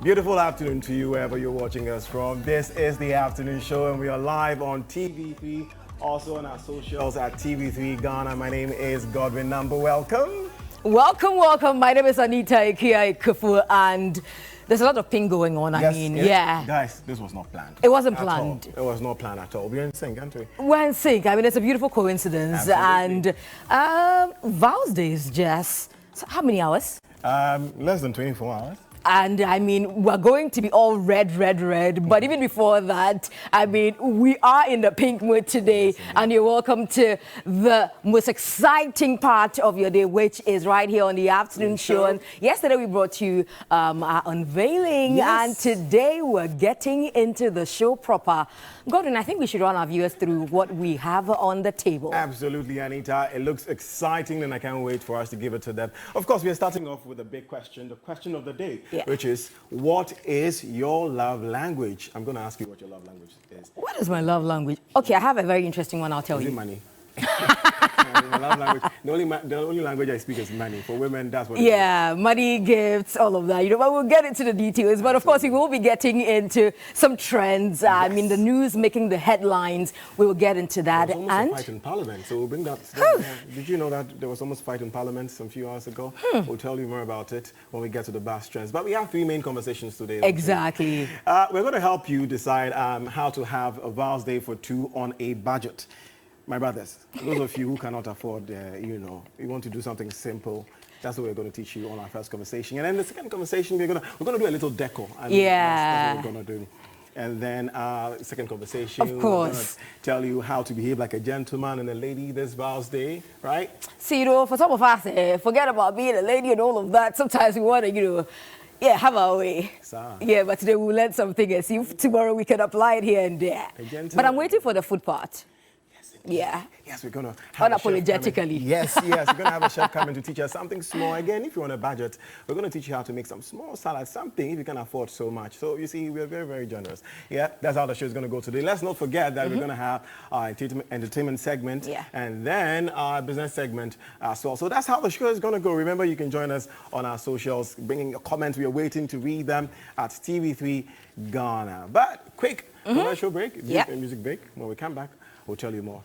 Beautiful afternoon to you wherever you're watching us from. This is the afternoon show and we are live on TV3, also on our socials at TV3 Ghana. My name is Godwin Number. Welcome. Welcome. My name is Anita Kufu and there's a lot of ping going on. Yeah. Guys, this was not planned. It wasn't planned. It was not planned at all. We're in sync, aren't we? We're in sync. I mean, it's a beautiful coincidence. Absolutely. And Val's Day is just, how many hours? Less than 24 hours. And I mean, we're going to be all red. But even before that, I mean, we are in the pink mood today. Yes, and you're welcome to the most exciting part of your day, which is right here on the afternoon show. And yesterday we brought you our unveiling. Yes. And today we're getting into the show proper. Gordon, I think we should run our viewers through what we have on the table. Absolutely, Anita. It looks exciting and I can't wait for us to give it to them. Of course, we are starting off with a big question, the question of the day. Yeah. Which is, what is your love language? I'm going to ask you what your love language is. What is my love language? Okay, I have a very interesting one, I'll tell you. Is it money? My love language, the only language I speak is money. For women, that's what it is. Money, gifts, all of that. You know, but we'll get into the details. But of course, we will be getting into some trends. Yes. I mean, the news making the headlines. We will get into that. There was almost a fight in Parliament, so we'll bring that. Did you know that there was almost a fight in Parliament some few hours ago? We'll tell you more about it when we get to the bus trends. But we have three main conversations today. Exactly. We're going to help you decide how to have a Val's Day for two on a budget. My brothers, those of you who cannot afford, you want to do something simple, that's what we're going to teach you on our first conversation. And then the second conversation, we're going to do a little decor. And that's what we're going to do. And then second conversation, of course, we're going to tell you how to behave like a gentleman and a lady this Val's Day, right? See, for some of us, forget about being a lady and all of that. Sometimes we want to, have our way. Yeah, but today we'll learn something and see if tomorrow we can apply it here and there. But I'm waiting for the food part. Yes, we're going to have unapologetically. Yes, we're going to have a chef coming to teach us something small. Again, if you're on a budget, we're going to teach you how to make some small salad, something if you can afford so much. So you see, we're very, very generous. Yeah, that's how the show is going to go today. Let's not forget that we're going to have our entertainment segment and then our business segment as well. So that's how the show is going to go. Remember, you can join us on our socials, bringing your comments. We are waiting to read them at TV3 Ghana. But quick commercial break, music break. When we come back, we'll tell you more.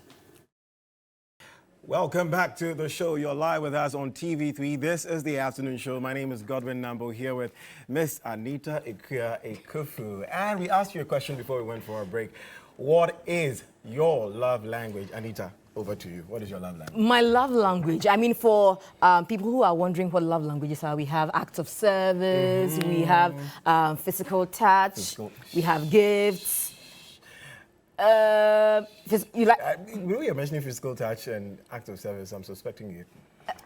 Welcome back to the show. You're live with us on TV3. This is the afternoon show. My name is Godwin Nambo here with Miss Anita Kufu. And we asked you a question before we went for our break. What is your love language? Anita, over to you. What is your love language? My love language, I mean, for people who are wondering what love languages are, we have acts of service, we have physical touch, we have gifts. We are mentioning physical touch and act of service. I'm suspecting you.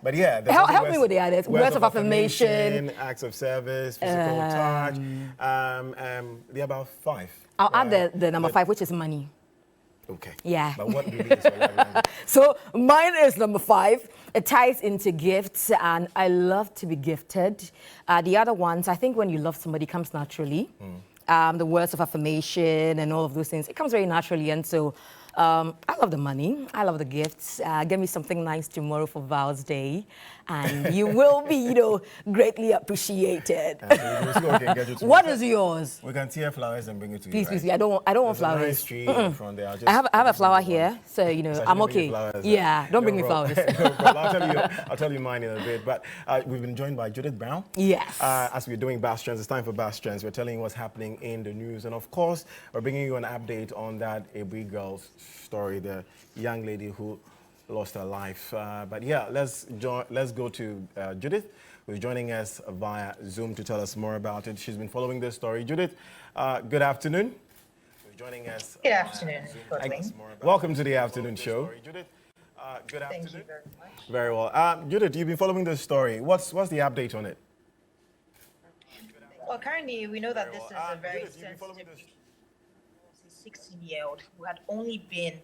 But yeah, help me with the others. Words of affirmation, acts of service, physical touch. There are about 5. I'll add the number 5, which is money. Okay. Yeah. But what really is your love language? So mine is number 5. It ties into gifts, and I love to be gifted. The other ones, I think when you love somebody, comes naturally. The words of affirmation and all of those things, it comes very naturally. And so I love the money. I love the gifts. Get me something nice tomorrow for Val's Day. And you will be, greatly appreciated. What is yours? We can tear flowers and bring it to you. Please. I don't want flowers. A nice tree in front there. I have a flower here, so I'm okay. Flowers, don't bring me flowers. I'll tell you mine in a bit. But we've been joined by Judith Brown. Yes. As we're doing Bass Trends, it's time for Bass Trends. We're telling you what's happening in the news, and of course, we're bringing you an update on that Abri girl's story, the young lady who lost her life. But yeah, let's go to Judith, who's joining us via Zoom to tell us more about it. She's been following this story. Judith, good afternoon. Who's joining us. Good afternoon. Welcome to the afternoon show. Judith, good afternoon. Thank you very much. Very well. Judith, you've been following this story. What's the update on it? Well, currently we know that this is a very sensitive 16-year-old who had only been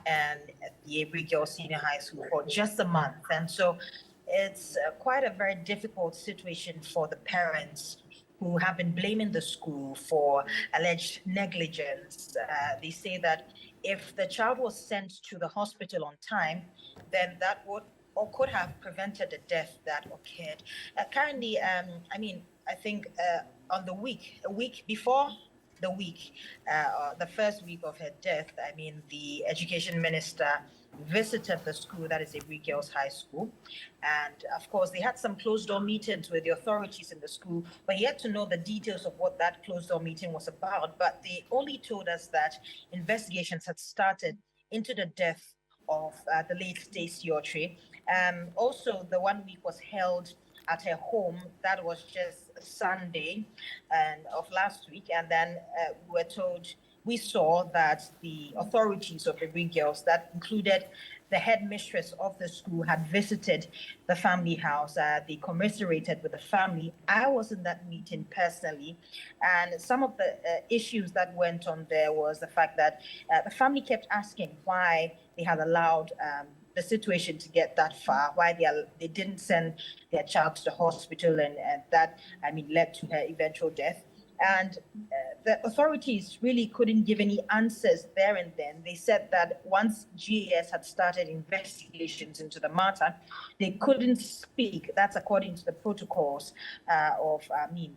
at the Abri Girls Senior High School for just a month. And so it's quite a very difficult situation for the parents who have been blaming the school for alleged negligence. They say that if the child was sent to the hospital on time, then that would or could have prevented the death that occurred. Currently, I think on a week before the first week of her death, I mean, the education minister visited the school, that is Every Girls High School. And of course, they had some closed door meetings with the authorities in the school, but yet to know the details of what that closed door meeting was about. But they only told us that investigations had started into the death of the late Stacey Autry. Also, the 1 week was held at her home. That was just Sunday of last week. And then we saw that the authorities of the Big Girls, that included the headmistress of the school, had visited the family house. They commiserated with the family. I was in that meeting personally. And some of the issues that went on there was the fact that the family kept asking why they had allowed the situation to get that far, why they didn't send their child to the hospital, and that, I mean, led to her eventual death. And the authorities really couldn't give any answers there and then. They said that once GAS had started investigations into the matter, they couldn't speak. That's according to the protocols of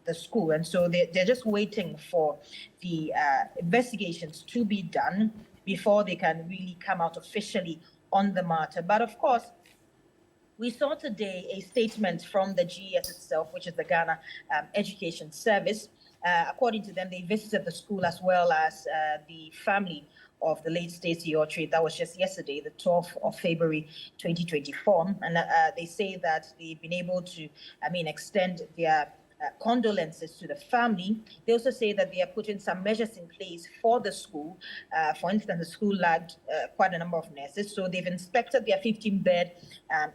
the school. And so they're just waiting for the investigations to be done before they can really come out officially on the matter. But of course, we saw today a statement from the GES itself, which is the Ghana Education Service. According to them, they visited the school as well as the family of the late Stacey Autry. That was just yesterday, the 12th of February, 2024. And they say that they've been able to, extend their condolences to the family. They also say that they are putting some measures in place for the school. For instance, the school lacked quite a number of nurses, so they've inspected their 15-bed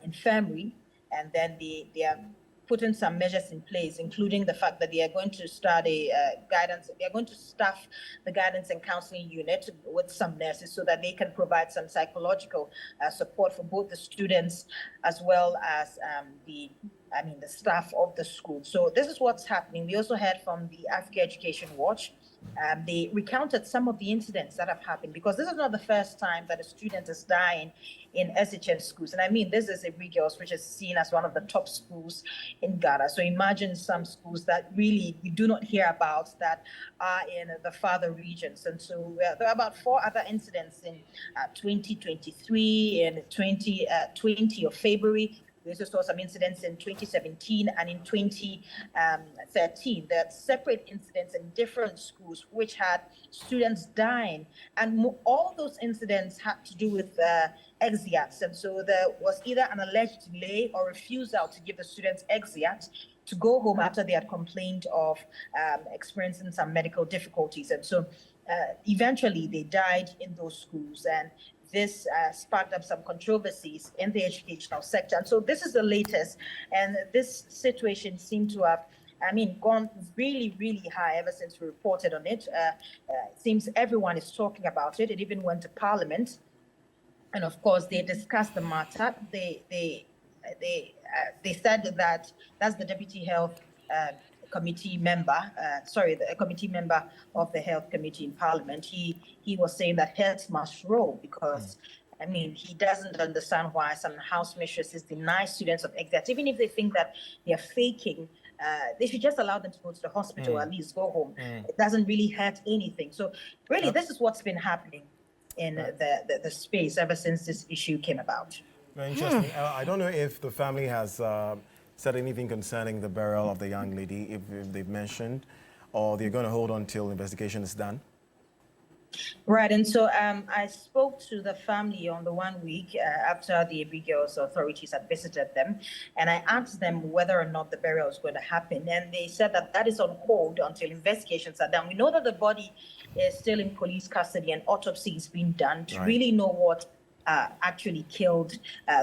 infirmary, and then they are putting some measures in place, including the fact that they are going to start a guidance. They are going to staff the guidance and counseling unit with some nurses so that they can provide some psychological support for both the students as well as the staff of the school. So this is what's happening. We also heard from the Africa Education Watch. They recounted some of the incidents that have happened, because this is not the first time that a student is dying in SHS schools. And this is Every Girls, which is seen as one of the top schools in Ghana. So imagine some schools that really we do not hear about that are in the farther regions. And so there are about 4 other incidents in 2023 and 2020 of February. We also saw some incidents in 2017 and in 2013. There are separate incidents in different schools which had students dying. And all those incidents had to do with exeats. And so there was either an alleged delay or refusal to give the students exeat to go home after they had complained of experiencing some medical difficulties. And so eventually they died in those schools. And this sparked up some controversies in the educational sector. And so this is the latest. And this situation seemed to have, gone really, really high ever since we reported on it. It seems everyone is talking about it. It even went to Parliament. And of course, they discussed the matter. They said that that's the Deputy Health committee member, the committee member of the Health Committee in Parliament. He was saying that heads must roll, because he doesn't understand why some house mistresses deny students of exits, even if they think that they are faking. They should just allow them to go to the hospital, or at least go home. It doesn't really hurt anything. So really, this is what's been happening in the space ever since this issue came about. Very interesting. I don't know if the family has said anything concerning the burial of the young lady, if they've mentioned, or they're going to hold on till investigation is done? Right, and so I spoke to the family on the 1 week after the Every Girls authorities had visited them, and I asked them whether or not the burial is going to happen, and they said that that is on hold until investigations are done. We know that the body is still in police custody and autopsy is being done to really know what actually killed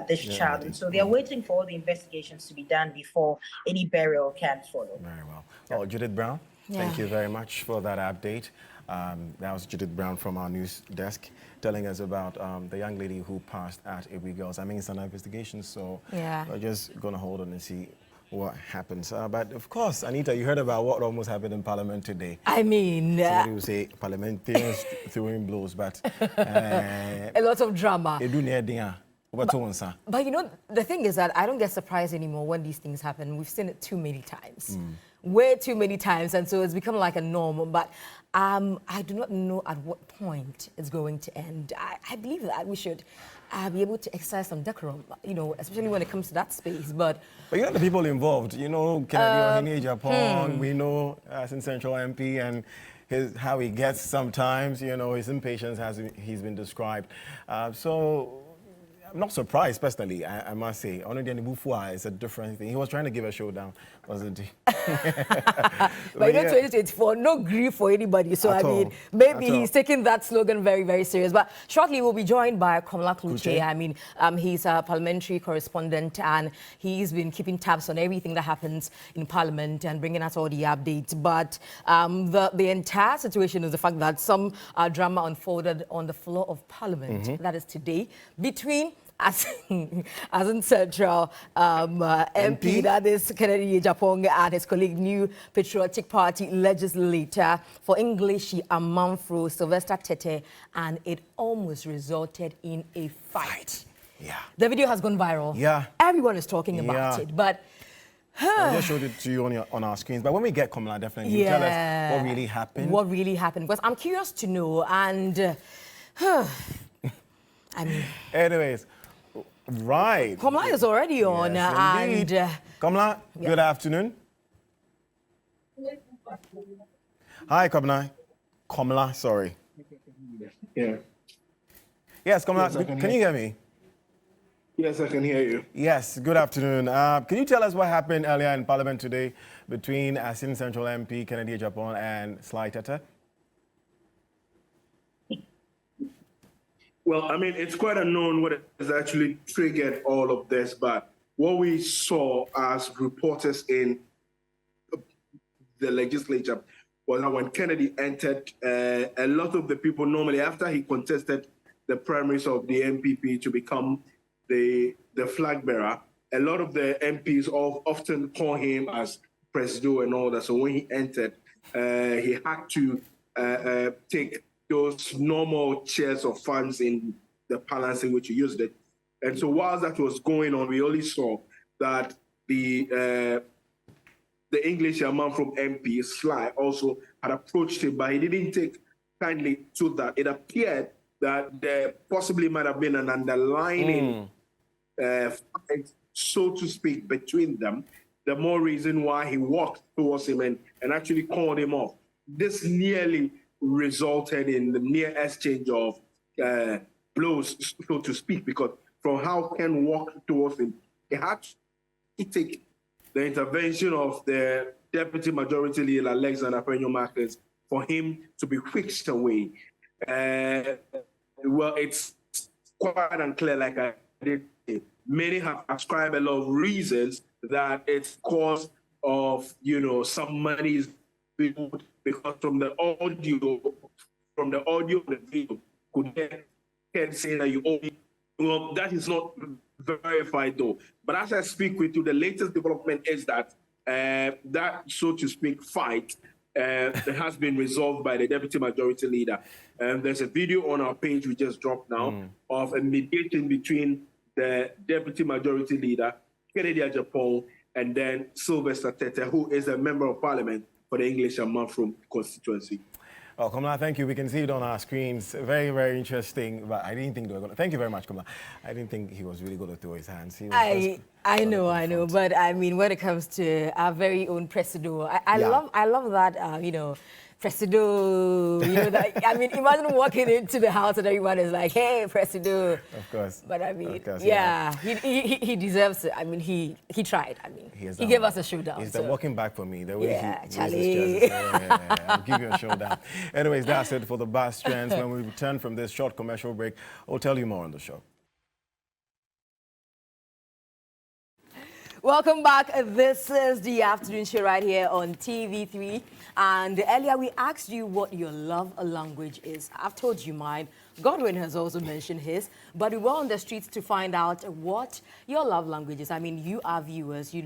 this child. And so they are waiting for all the investigations to be done before any burial can follow. Very well. Oh, Judith Brown, thank you very much for that update. That was Judith Brown from our news desk telling us about the young lady who passed at Every Girls. It's an investigation, so we're just going to hold on and see what happens. But of course, Anita, you heard about what almost happened in Parliament today. Somebody will say parliamentarians throwing blows, but a lot of drama. But the thing is that I don't get surprised anymore when these things happen. We've seen it too many times. way too many times, and so it's become like a norm. But I do not know at what point it's going to end. I believe that we should be able to exercise some decorum, especially when it comes to that space. But you know the people involved, Kennedy Japan, we know as in Central MP and how he gets sometimes, his impatience he's been described. So I'm not surprised, personally, I must say. Onodiani is a different thing. He was trying to give a showdown, wasn't he? But 2024, no grief for anybody. So, maybe he's taking that slogan very, very serious. But shortly, we'll be joined by Komla Kluche. He's a parliamentary correspondent, and he's been keeping tabs on everything that happens in Parliament and bringing us all the updates. But the entire situation is the fact that some drama unfolded on the floor of Parliament, that is today, between as in Central MP, that is Kennedy Japan, and his colleague, New Patriotic Party legislator for English, Amanfro, Sylvester Tete, and it almost resulted in a fight. Yeah. The video has gone viral. Yeah. Everyone is talking about it, but I just showed it to you on our screens. But when we get Komla, definitely you tell us what really happened. What really happened? Because I'm curious to know, and anyways. Right. Komla is already on. Yes, and Komla, good afternoon. Hi, Komla, sorry. Yeah. Yes, Komla, can you hear me? Yes, I can hear you. Yes, good afternoon. Can you tell us what happened earlier in Parliament today between Asin Central MP, Kennedy Japan, and Sly Tete? Well, it's quite unknown what has actually triggered all of this, but what we saw as reporters in the legislature was that when Kennedy entered, a lot of the people normally, after he contested the primaries of the MPP to become the flag bearer, a lot of the MPs often call him as Presido and all that. So when he entered, he had to take those normal chairs of funds in the palace in which he used it. And so while that was going on, we only saw that the English man from MP, Sly, also had approached him, but he didn't take kindly to that. It appeared that there possibly might have been an underlying fight, so to speak, between them. The more reason why he walked towards him and actually called him off. This nearly resulted in the near exchange of blows, so to speak, because from how Ken walked towards him, he had to take the intervention of the Deputy Majority Leader, Alexander Penyo Marcus, for him to be whisked away. Well, it's quite unclear, like I did say. Many have ascribed a lot of reasons that it's cause of, some money is being, because from the audio and the video, could Ken say that you owe me? Well, that is not verified though. But as I speak with you, the latest development is that that, so to speak, fight has been resolved by the Deputy Majority Leader. There's a video on our page we just dropped now of a mediation between the Deputy Majority Leader, Kennedy Japan, and then Sylvester Tete, who is a member of Parliament for the English and Manfrom constituency. Oh, Komla, thank you. We can see it on our screens. Very, very interesting. But I didn't think they were going to. Thank you very much, Komla. I didn't think he was really going to throw his hands. I know. But when it comes to our very own Presido, I love that, Presido, imagine walking into the house and everyone is like, hey, Presido. Of course. But he deserves it. He tried. He gave us a showdown. He's walking back for me. The way he Charlie. I'll give you a showdown. Anyways, that's it for the Bus Trends. When we return from this short commercial break, I'll tell you more on the show. Welcome back. This is the afternoon show right here on TV3. And earlier we asked you what your love language is. I've told you mine. Godwin has also mentioned his. But we were on the streets to find out what your love language is. You are viewers. You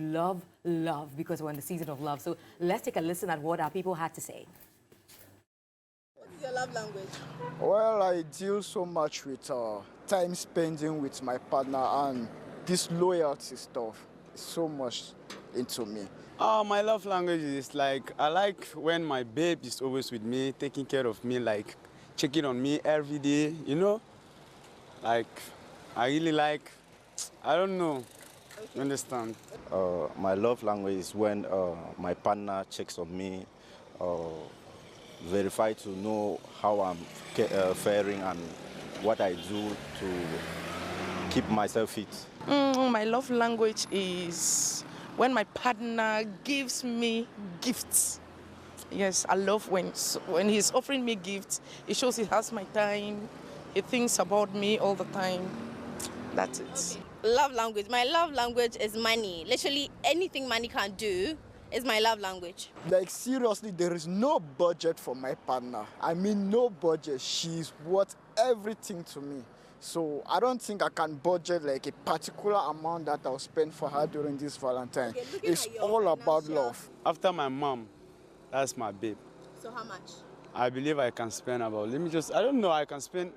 love because we're in the season of love. So let's take a listen at what our people had to say. What is your love language? Well, I deal so much with time spending with my partner and this loyalty stuff. So much into me. My love language is like, I like when my babe is always with me, taking care of me, like checking on me every day, you know? Like, I really like, I don't know, you understand? My love language is when my partner checks on me, verify to know how I'm faring and what I do to keep myself fit. My love language is when my partner gives me gifts. Yes, I love when he's offering me gifts. It shows he has my time. He thinks about me all the time. That's it. Love language. My love language is money. Literally anything money can do is my love language. Like seriously, there is no budget for my partner. I mean, no budget. She's worth everything to me. So I don't think I can budget like a particular amount that I'll spend for her during this Valentine. Okay, it's all about love. After my mom, that's my babe. So how much? I believe I can spend about, I don't know, I can spend,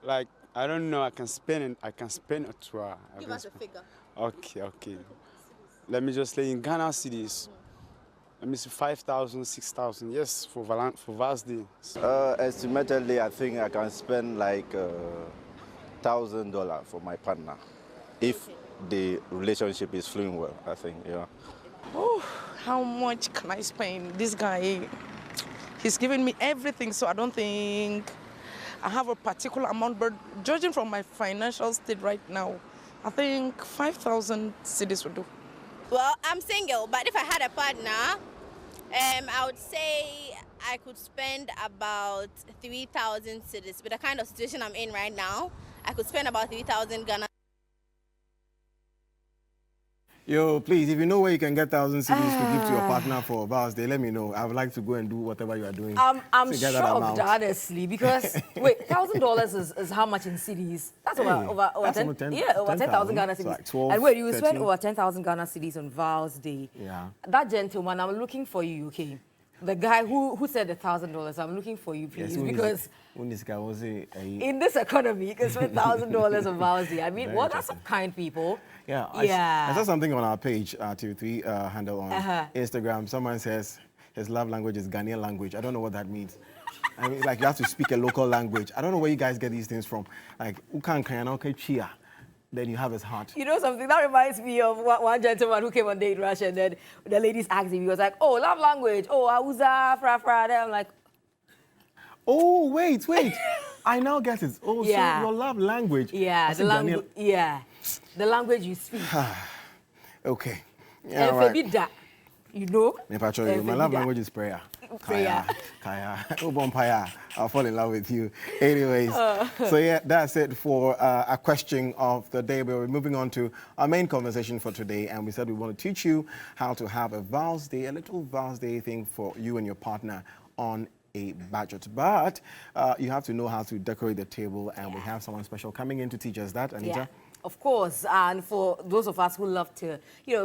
like, I don't know, I can spend it to her. Give us a figure. Okay. Let me just say in Ghana cities, let me see 5,000, 6,000, yes, for Val's Day. Estimatedly, I think I can spend like $1,000 for my partner, if the relationship is flowing well, I think, yeah. Oh, how much can I spend? This guy, he's giving me everything, so I don't think I have a particular amount, but judging from my financial state right now, I think 5,000 cedis would do. Well, I'm single, but if I had a partner, I would say I could spend about 3,000 cedis. With the kind of situation I'm in right now, I could spend about 3,000 Ghana. Yo, please, if you know where you can get 1,000 CDs to give to your partner for Val's Day, let me know. I would like to go and do whatever you are doing. I'm to get that shocked, amount. honestly, because wait, $1,000 is how much in cedis? That's over that's 10, over 10 yeah, over 10,000 Ghana so cedis. like 12, and wait, you 13. spend over 10,000 Ghana cedis on Val's Day. Yeah. That gentleman, I'm looking for you, okay? The guy who said $1,000, I'm looking for you, please, because this guy was in this economy, you can spend $1,000 on Val's Day. I mean, well, that's some kind people. Yeah, Yeah. I saw something on our page, TV3 handle on Instagram. Someone says his love language is Ghanaian language. I don't know what that means. I mean, like you have to speak a local language. I don't know where you guys get these things from. Like, chia. Then you have his heart. You know something? That reminds me of one gentleman who came on Date Rush, and then the ladies asked him, he was like, oh, love language. Oh, Hausa, fra. Then I'm like, oh, wait. I now get it. Oh, yeah. So your love language. Yeah, the language. Yeah, the language you speak. Okay. Yeah, right. You know? My love language is prayer. Kaya. I'll fall in love with you. Anyways, so yeah, that's it for a question of the day. We're moving on to our main conversation for today, and we said we want to teach you how to have a Val's Day, a little Val's Day thing for you and your partner on a budget. But you have to know how to decorate the table, and we have someone special coming in to teach us that. Anita? Yeah. Of course, and for those of us who love to,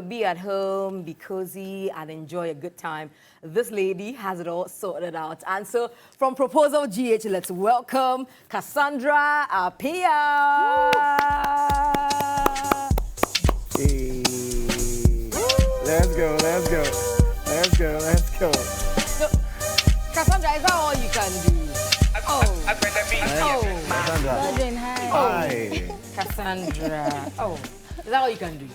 be at home, be cozy, and enjoy a good time, this lady has it all sorted out. And so, from Proposal GH, let's welcome Cassandra Apia. Hey. Let's go. So, Cassandra, is that all you can do? Hi. Cassandra. Oh, is that all you can do?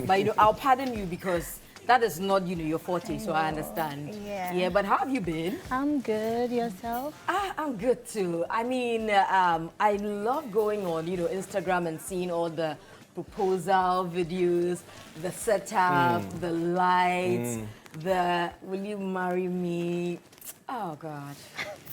But I'll pardon you because that is not your forte, so I understand. Yeah, but how have you been? I'm good. Yourself? I'm good too. I mean, I love going on, Instagram and seeing all the proposal videos, the setup, the lights, the will you marry me? Oh God,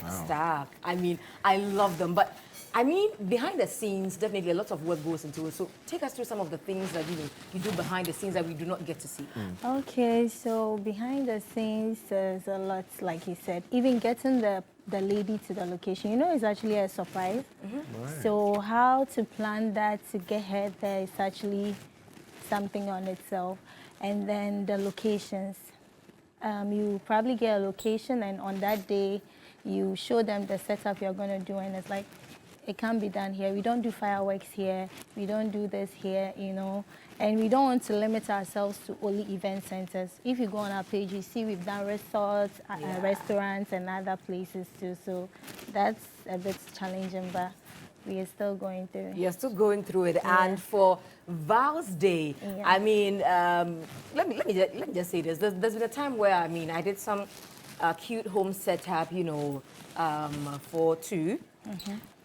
stop. I mean, I love them, but I mean, behind the scenes, definitely a lot of work goes into it. So take us through some of the things that you do behind the scenes that we do not get to see. Okay, so behind the scenes, there's a lot, like he said. Even getting the lady to the location, it's actually a surprise. Right. So how to plan that to get her there is actually something on itself. And then the locations. You probably get a location, and on that day, you show them the setup you're going to do, and it's like, it can't be done here. We don't do fireworks here. We don't do this here, you know. And we don't want to limit ourselves to only event centers. If you go on our page, you see we've done resorts, restaurants, and other places too. So that's a bit challenging, but we are still going through. You're still going through it. Yeah. And for Val's Day, Yeah. I mean, let me just say this. There's been a time where, I mean, I did some cute home setup, you know, for two.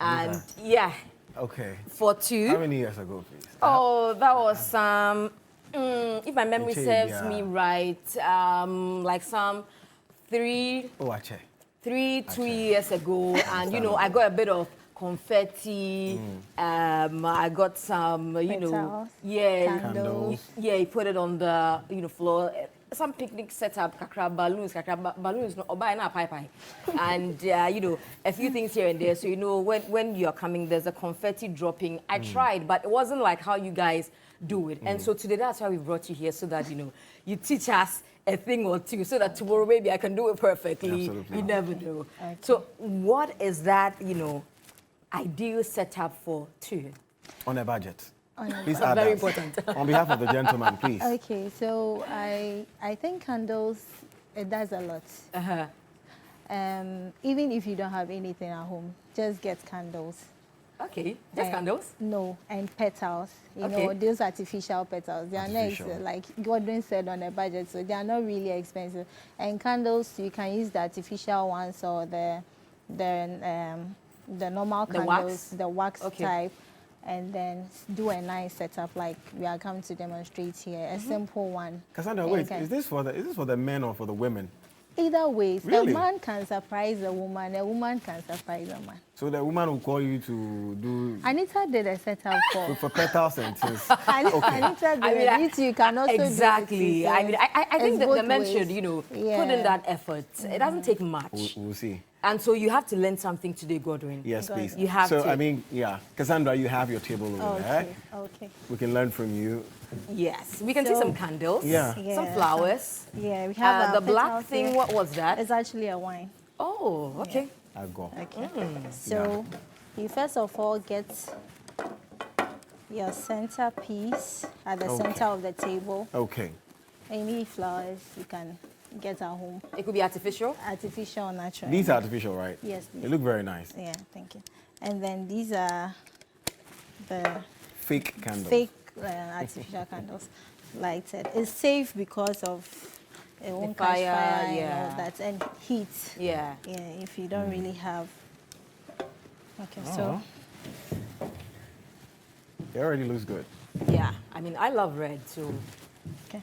And yeah. Okay. For two. How many years ago, please? Oh, that was if my memory serves yeah. me right, like some 3 Oh, I check. 2 years ago. And, you know, I got a bit of confetti. I got some, you know, Petals, candles. Yeah, he put it on the, you know, floor. Some picnic setup, balloons, no, pie. And, you know, a few things here and there. So, you know, when you're coming, there's a confetti dropping. I tried, but it wasn't like how you guys do it. And so today, that's why we brought you here, so that, you know, you teach us a thing or two, so that tomorrow maybe I can do it perfectly. Absolutely. You never know. Okay. So what is that, you know, ideal setup for two? On a budget. On a Please That's add very that. important. On behalf of the gentleman, please. Okay, so I think candles, it does a lot. Even if you don't have anything at home, just get candles. Okay, just candles? No, and petals. You know, those artificial petals. They are not, like Gordon said, on a budget, so they are not really expensive. And candles, you can use the artificial ones or the normal candles, the wax type, and then do a nice setup like we are coming to demonstrate here. A simple one. Cassandra, wait, is this for the men or for the women? Either way, Really? a man can surprise a woman can surprise a man. So the woman will call you to do Anita did a setup for petals and things. Anita did it. You can also exactly. do it. I mean, I think that the men ways. should, you know, put in that effort. It doesn't take much. We'll see. And so you have to learn something today, Godwin. Yes, please. You have to. So, I mean, yeah. Cassandra, you have your table over there. Okay. We can learn from you. Yes. We can see some candles. Yeah. Some flowers. Yeah, we have the black thing, here. what was that? It's actually a wine. Oh, okay. I'll go. Okay. So you first of all get your centerpiece at the center of the table. Okay. Any flowers you can get at home. It could be artificial? Artificial or natural. These are artificial, right? Yes, please. They look very nice. Yeah, thank you. And then these are the Fake candles. fake artificial candles lighted. It's safe because of it won't catch fire and all that, and heat. Yeah. Yeah, if you don't really have. Okay, so. It already looks good. Yeah. I mean, I love red too. Okay.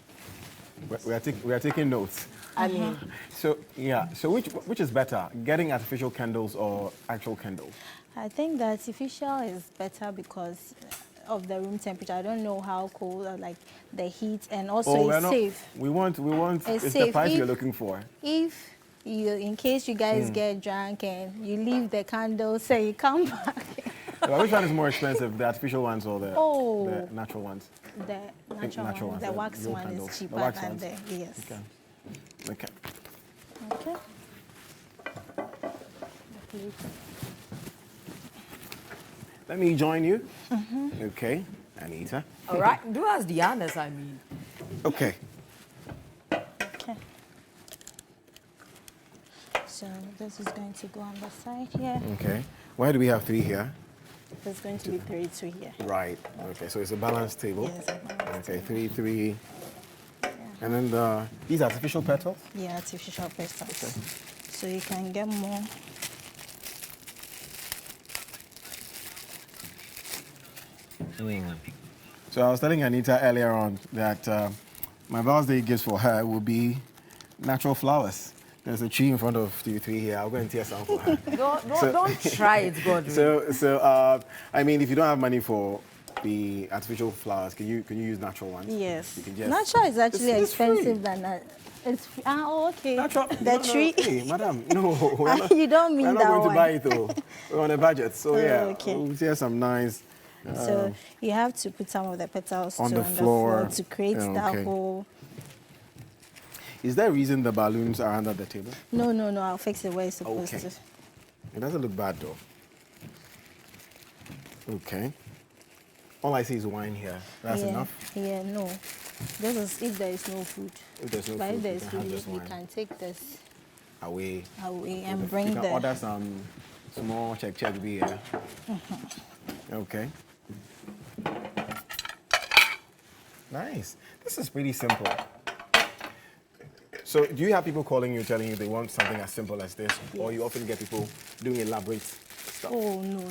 We are taking notes. I mean, So yeah. So which is better, getting artificial candles or actual candles? I think the artificial is better because of the room temperature. I don't know how cold, or like the heat, and also it's safe. We want. It's the safe. price you're looking for. If you, in case you guys get drunk and you leave the candles, say you come back. Well, which one is more expensive, the artificial ones or the natural ones? The natural one, the wax real one candles. is The cheaper wax than ones. yes. Okay. Okay. Let me join you. Okay, Anita. all right. Do us the honors, I mean. Okay. Okay. So this is going to go on the side here. Okay. Why do we have 3 here? There's going to be 2 here. Right. Okay. So it's a balanced table. Yes. Okay. 3. And then these artificial petals. Yeah, artificial petals. So you can get more. So I was telling Anita earlier on that my birthday gifts for her will be natural flowers. There's a tree in front of you 3 here. I'll go and tear some for her. Don't try it, Godwin. So I mean, if you don't have money for the artificial flowers, can you use natural ones? Yes. You can just, Natural is actually it's expensive free. than that. It's okay. Natural, The tree. No, hey, madam, no. We're not, You don't mean we're not that going one. to buy it though. We're on a budget. So yeah, okay. we'll tear some nice. So you have to put some of the petals on to the floor to create that whole. Is there a reason the balloons are under the table? No. I'll fix it where it's supposed to. It doesn't look bad though. Okay. All I see is wine here. That's enough? Yeah, no. This is if there is no food. If there's no But food, if there you is can food, have just you wine. can take this Away. away and You bring can the... order some small check beer. Okay. Nice. This is pretty simple. So do you have people calling you telling you they want something as simple as this? Yes. Or you often get people doing elaborate stuff? Oh, no.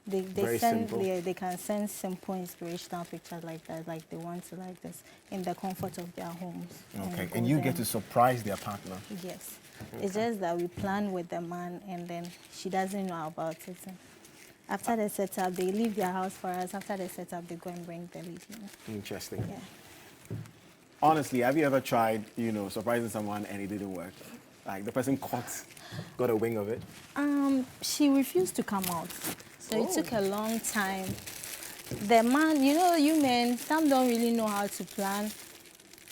They Very send, simple. they can send simple inspirational pictures like that, like they want to like this in the comfort of their homes. Okay, go and you there. get to surprise their partner. Yes. It's just that we plan with the man and then she doesn't know about it. After the setup, they leave their house for us. After the setup, they go and bring the lady. Interesting. Yeah. Honestly, have you ever tried, surprising someone and it didn't work? Like the person got a wing of it? She refused to come out. So it took a long time. The man, you men, some don't really know how to plan.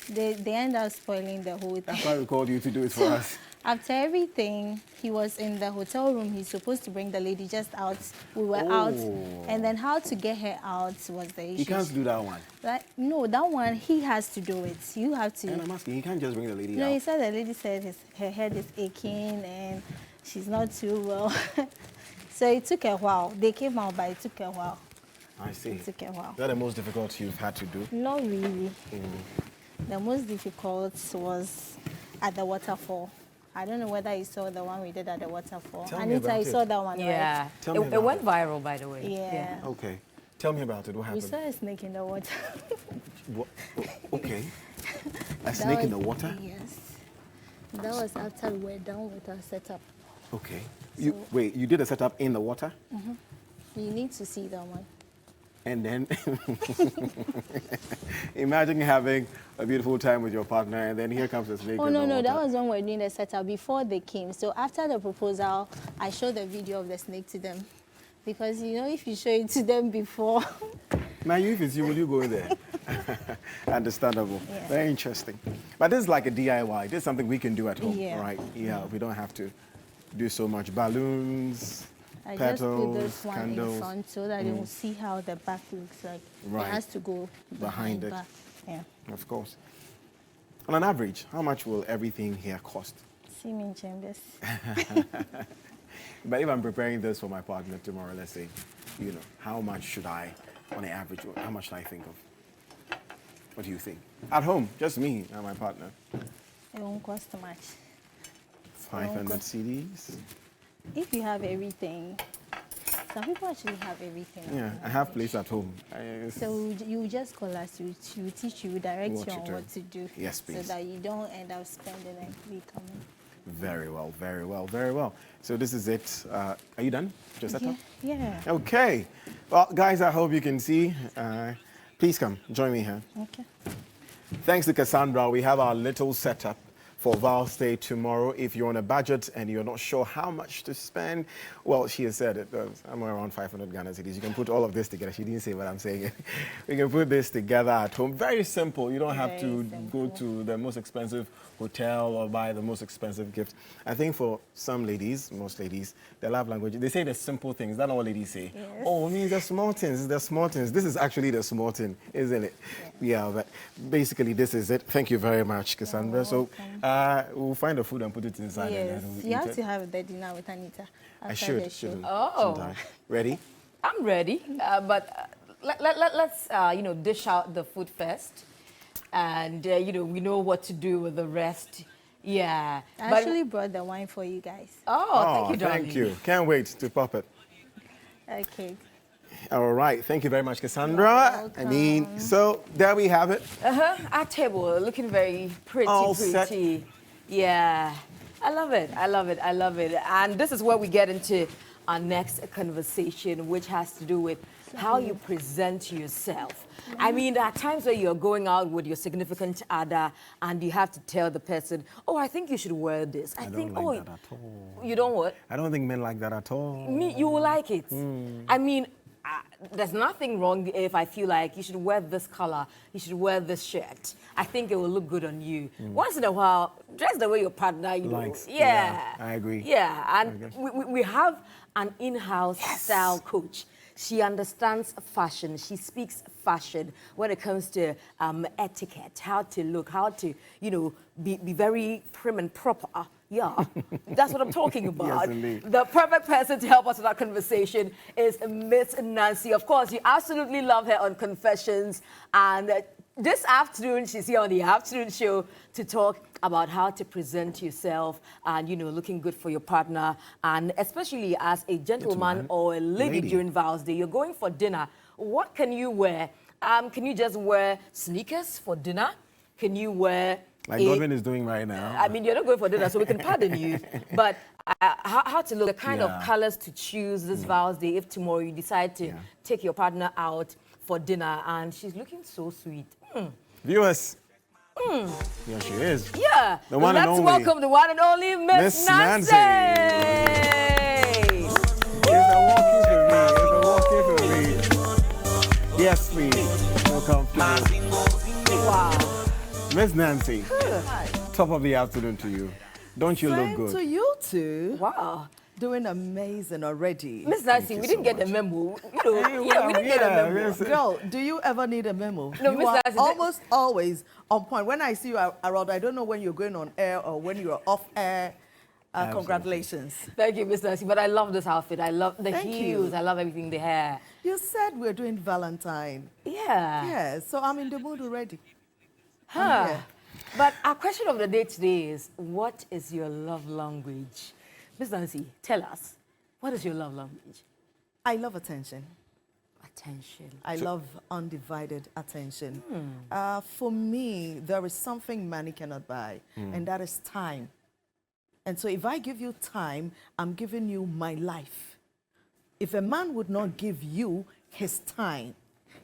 They end up spoiling the whole thing. That's why we called you to do it for us. After everything, he was in the hotel room. He's supposed to bring the lady just out. We were out. And then how to get her out was the issue. He can't do that one. No, that one, he has to do it. You have to. And I'm asking, he can't just bring the lady No, out. he said the lady said her head is aching and she's not too well. So it took a while. They came out, but it took a while. I see. It took a while. Is that the most difficult you've had to do? Not really. The most difficult was at the waterfall. I don't know whether you saw the one we did at the waterfall. Tell me Anita, about you it. saw that one, Yeah. right? Tell me It about went it. viral, by the way. Yeah. Okay. Tell me about it. What We happened? saw a snake in the water. What? Okay. A That snake in the was- water? Yes. That was after we were done with our setup. Okay. Wait, you did a setup in the water? You need to see that one. And then imagine having a beautiful time with your partner and then here comes a snake Oh, in the no, water. that was when we were doing the setup before they came. So after the proposal, I showed the video of the snake to them. Because, if you show it to them before, Now, if it's you, will you go in there? Understandable. Yeah. Very interesting. But this is like a DIY. This is something we can do at home, Yeah. right? Yeah, we don't have to do so much. Balloons, I petals, just put this one candles. in front so that they will see how the back looks like. Right. It has to go Behind it. back. Yeah. Of course. On an average, how much will everything here cost? See me in chambers. But if I'm preparing this for my partner tomorrow, let's say, how much should I, on an average, how much should I think of? What do you think? At home, just me and my partner. It won't cost too much. 500 CDs? If you have everything, some people actually have everything. Yeah, I have place at home. So you just call us, we teach you, direct What you to on do. what to do. Yes, please. So that you don't end up spending and we coming. Very well, very well, very well. So this is it. Are you done? Just set up? Yeah. Okay. Well, guys, I hope you can see. Please come, join me here. Okay. Thanks to Cassandra, we have our little setup for Val's Day tomorrow. If you're on a budget and you're not sure how much to spend, well, she has said it, somewhere around 500 Ghana cedis. You can put all of this together. She didn't say what I'm saying. We can put this together at home. Very simple. You don't have to go to the most expensive hotel or buy the most expensive gift. I think for some ladies, most ladies, their love language, they say the simple things. That's not what ladies say. Yes. Oh, it means the small things, the small things. This is actually the small thing, isn't it? Yeah, but basically this is it. Thank you very much, Cassandra. So we'll find the food and put it inside. Yes. And then we'll You eat have it. to have the dinner with Anita. I after should, the show. shouldn't Oh. I? Ready? I'm ready, but let's dish out the food first, and we know what to do with the rest. Yeah. I But- actually brought the wine for you guys. Oh, thank you, darling. Thank you. Can't wait to pop it. Okay. All right. Thank you very much, Cassandra. I mean, so there we have it. Our table looking very pretty, All set. pretty. Yeah. I love it. I love it. I love it. And this is where we get into our next conversation, which has to do with how you present yourself. I mean, there are times where you're going out with your significant other and you have to tell the person, oh, I think you should wear this. I think, don't like oh, that at all. you don't what? I don't think men like that at all. Me, you will like it. I mean, there's nothing wrong if I feel like you should wear this color, you should wear this shirt. I think it will look good on you. Once in a while, dress the way your partner, Likes. Yeah. Yeah, I agree. Yeah, I and agree. we have an in-house style coach. She understands fashion. She speaks fashion when it comes to etiquette, how to look, how to, you know, be very prim and proper. Yeah, that's what I'm talking about. Yes, indeed. The perfect person to help us with that conversation is Miss Nancy. Of course, you absolutely love her on Confessions. And this afternoon, she's here on the afternoon show to talk about how to present yourself and, you know, looking good for your partner. And especially as a gentleman or a lady during Vows Day, you're going for dinner. What can you wear? Can you just wear sneakers for dinner? Can you wear... Like Godwin is doing right now. I mean, you're not going for dinner, so we can pardon you. But how to look, the kind of colors to choose this Vows Day if tomorrow you decide to take your partner out for dinner and she's looking so sweet. Viewers. Yeah, she is. Yeah. The one and Let's only. welcome the one and only Miss Nancy. It's a walking for me. It's a walking for me. Yes, please. Welcome to Wow. Miss Nancy. Top of the afternoon to you. Don't you look good? To you too. Wow. Doing amazing already. Miss Nancy, we didn't get a memo. You know, we didn't get a memo. Girl, do you ever need a memo? No, you Miss are Nancy, almost always on point. When I see you around, I don't know when you're going on air or when you're off air. Congratulations. Thank you, Miss Nancy. But I love this outfit. I love the Thank heels. you. I love everything, the hair. You said we're doing Valentine. Yeah. Yeah, so I'm in the mood already. Huh. But our question of the day today is, what is your love language? Miss Nancy, tell us, what is your love language? I love attention. Attention. I love undivided attention. For me, there is something money cannot buy, and that is time. And so if I give you time, I'm giving you my life. If a man would not give you his time,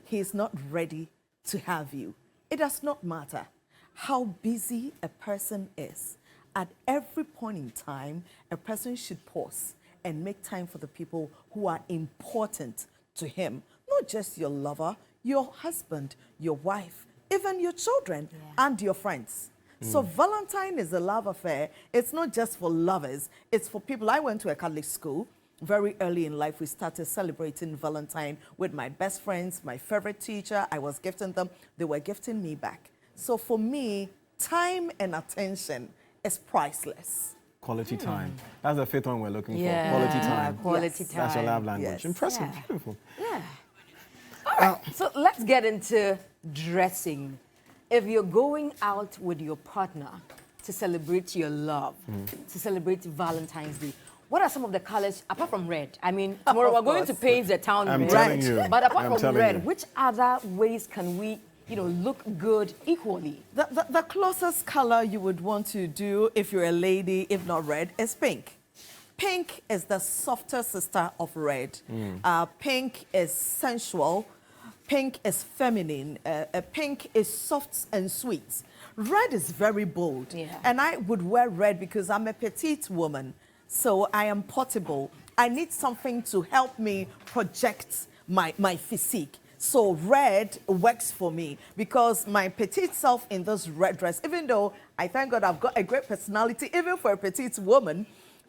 he is not ready to have you. It does not matter how busy a person is. At every point in time, a person should pause and make time for the people who are important to him. Not just your lover, your husband, your wife, even your children and your friends. So Valentine is a love affair. It's not just for lovers, it's for people. I went to a Catholic school. Very early in life, we started celebrating Valentine with my best friends, my favorite teacher. I was gifting them. They were gifting me back. So for me, time and attention is priceless. Quality time. That's the fifth one we're looking for. Yeah. Quality time. Quality time. That's your love language. Yes. Impressive. Yeah. Beautiful. Yeah. All right. So let's get into dressing. If you're going out with your partner to celebrate your love, to celebrate Valentine's Day, what are some of the colors, apart from red? I mean, tomorrow we're going to paint the town I'm red. telling you. But apart I'm from telling red, you. which other ways can we, you know, look good equally? The closest color you would want to do if you're a lady, if not red, is pink. Pink is the softer sister of red. Pink is sensual. Pink is feminine. Pink is soft and sweet. Red is very bold. Yeah. And I would wear red because I'm a petite woman. So I am portable. I need something to help me project my physique. So red works for me because my petite self in this red dress, even though I thank God I've got a great personality, even for a petite woman,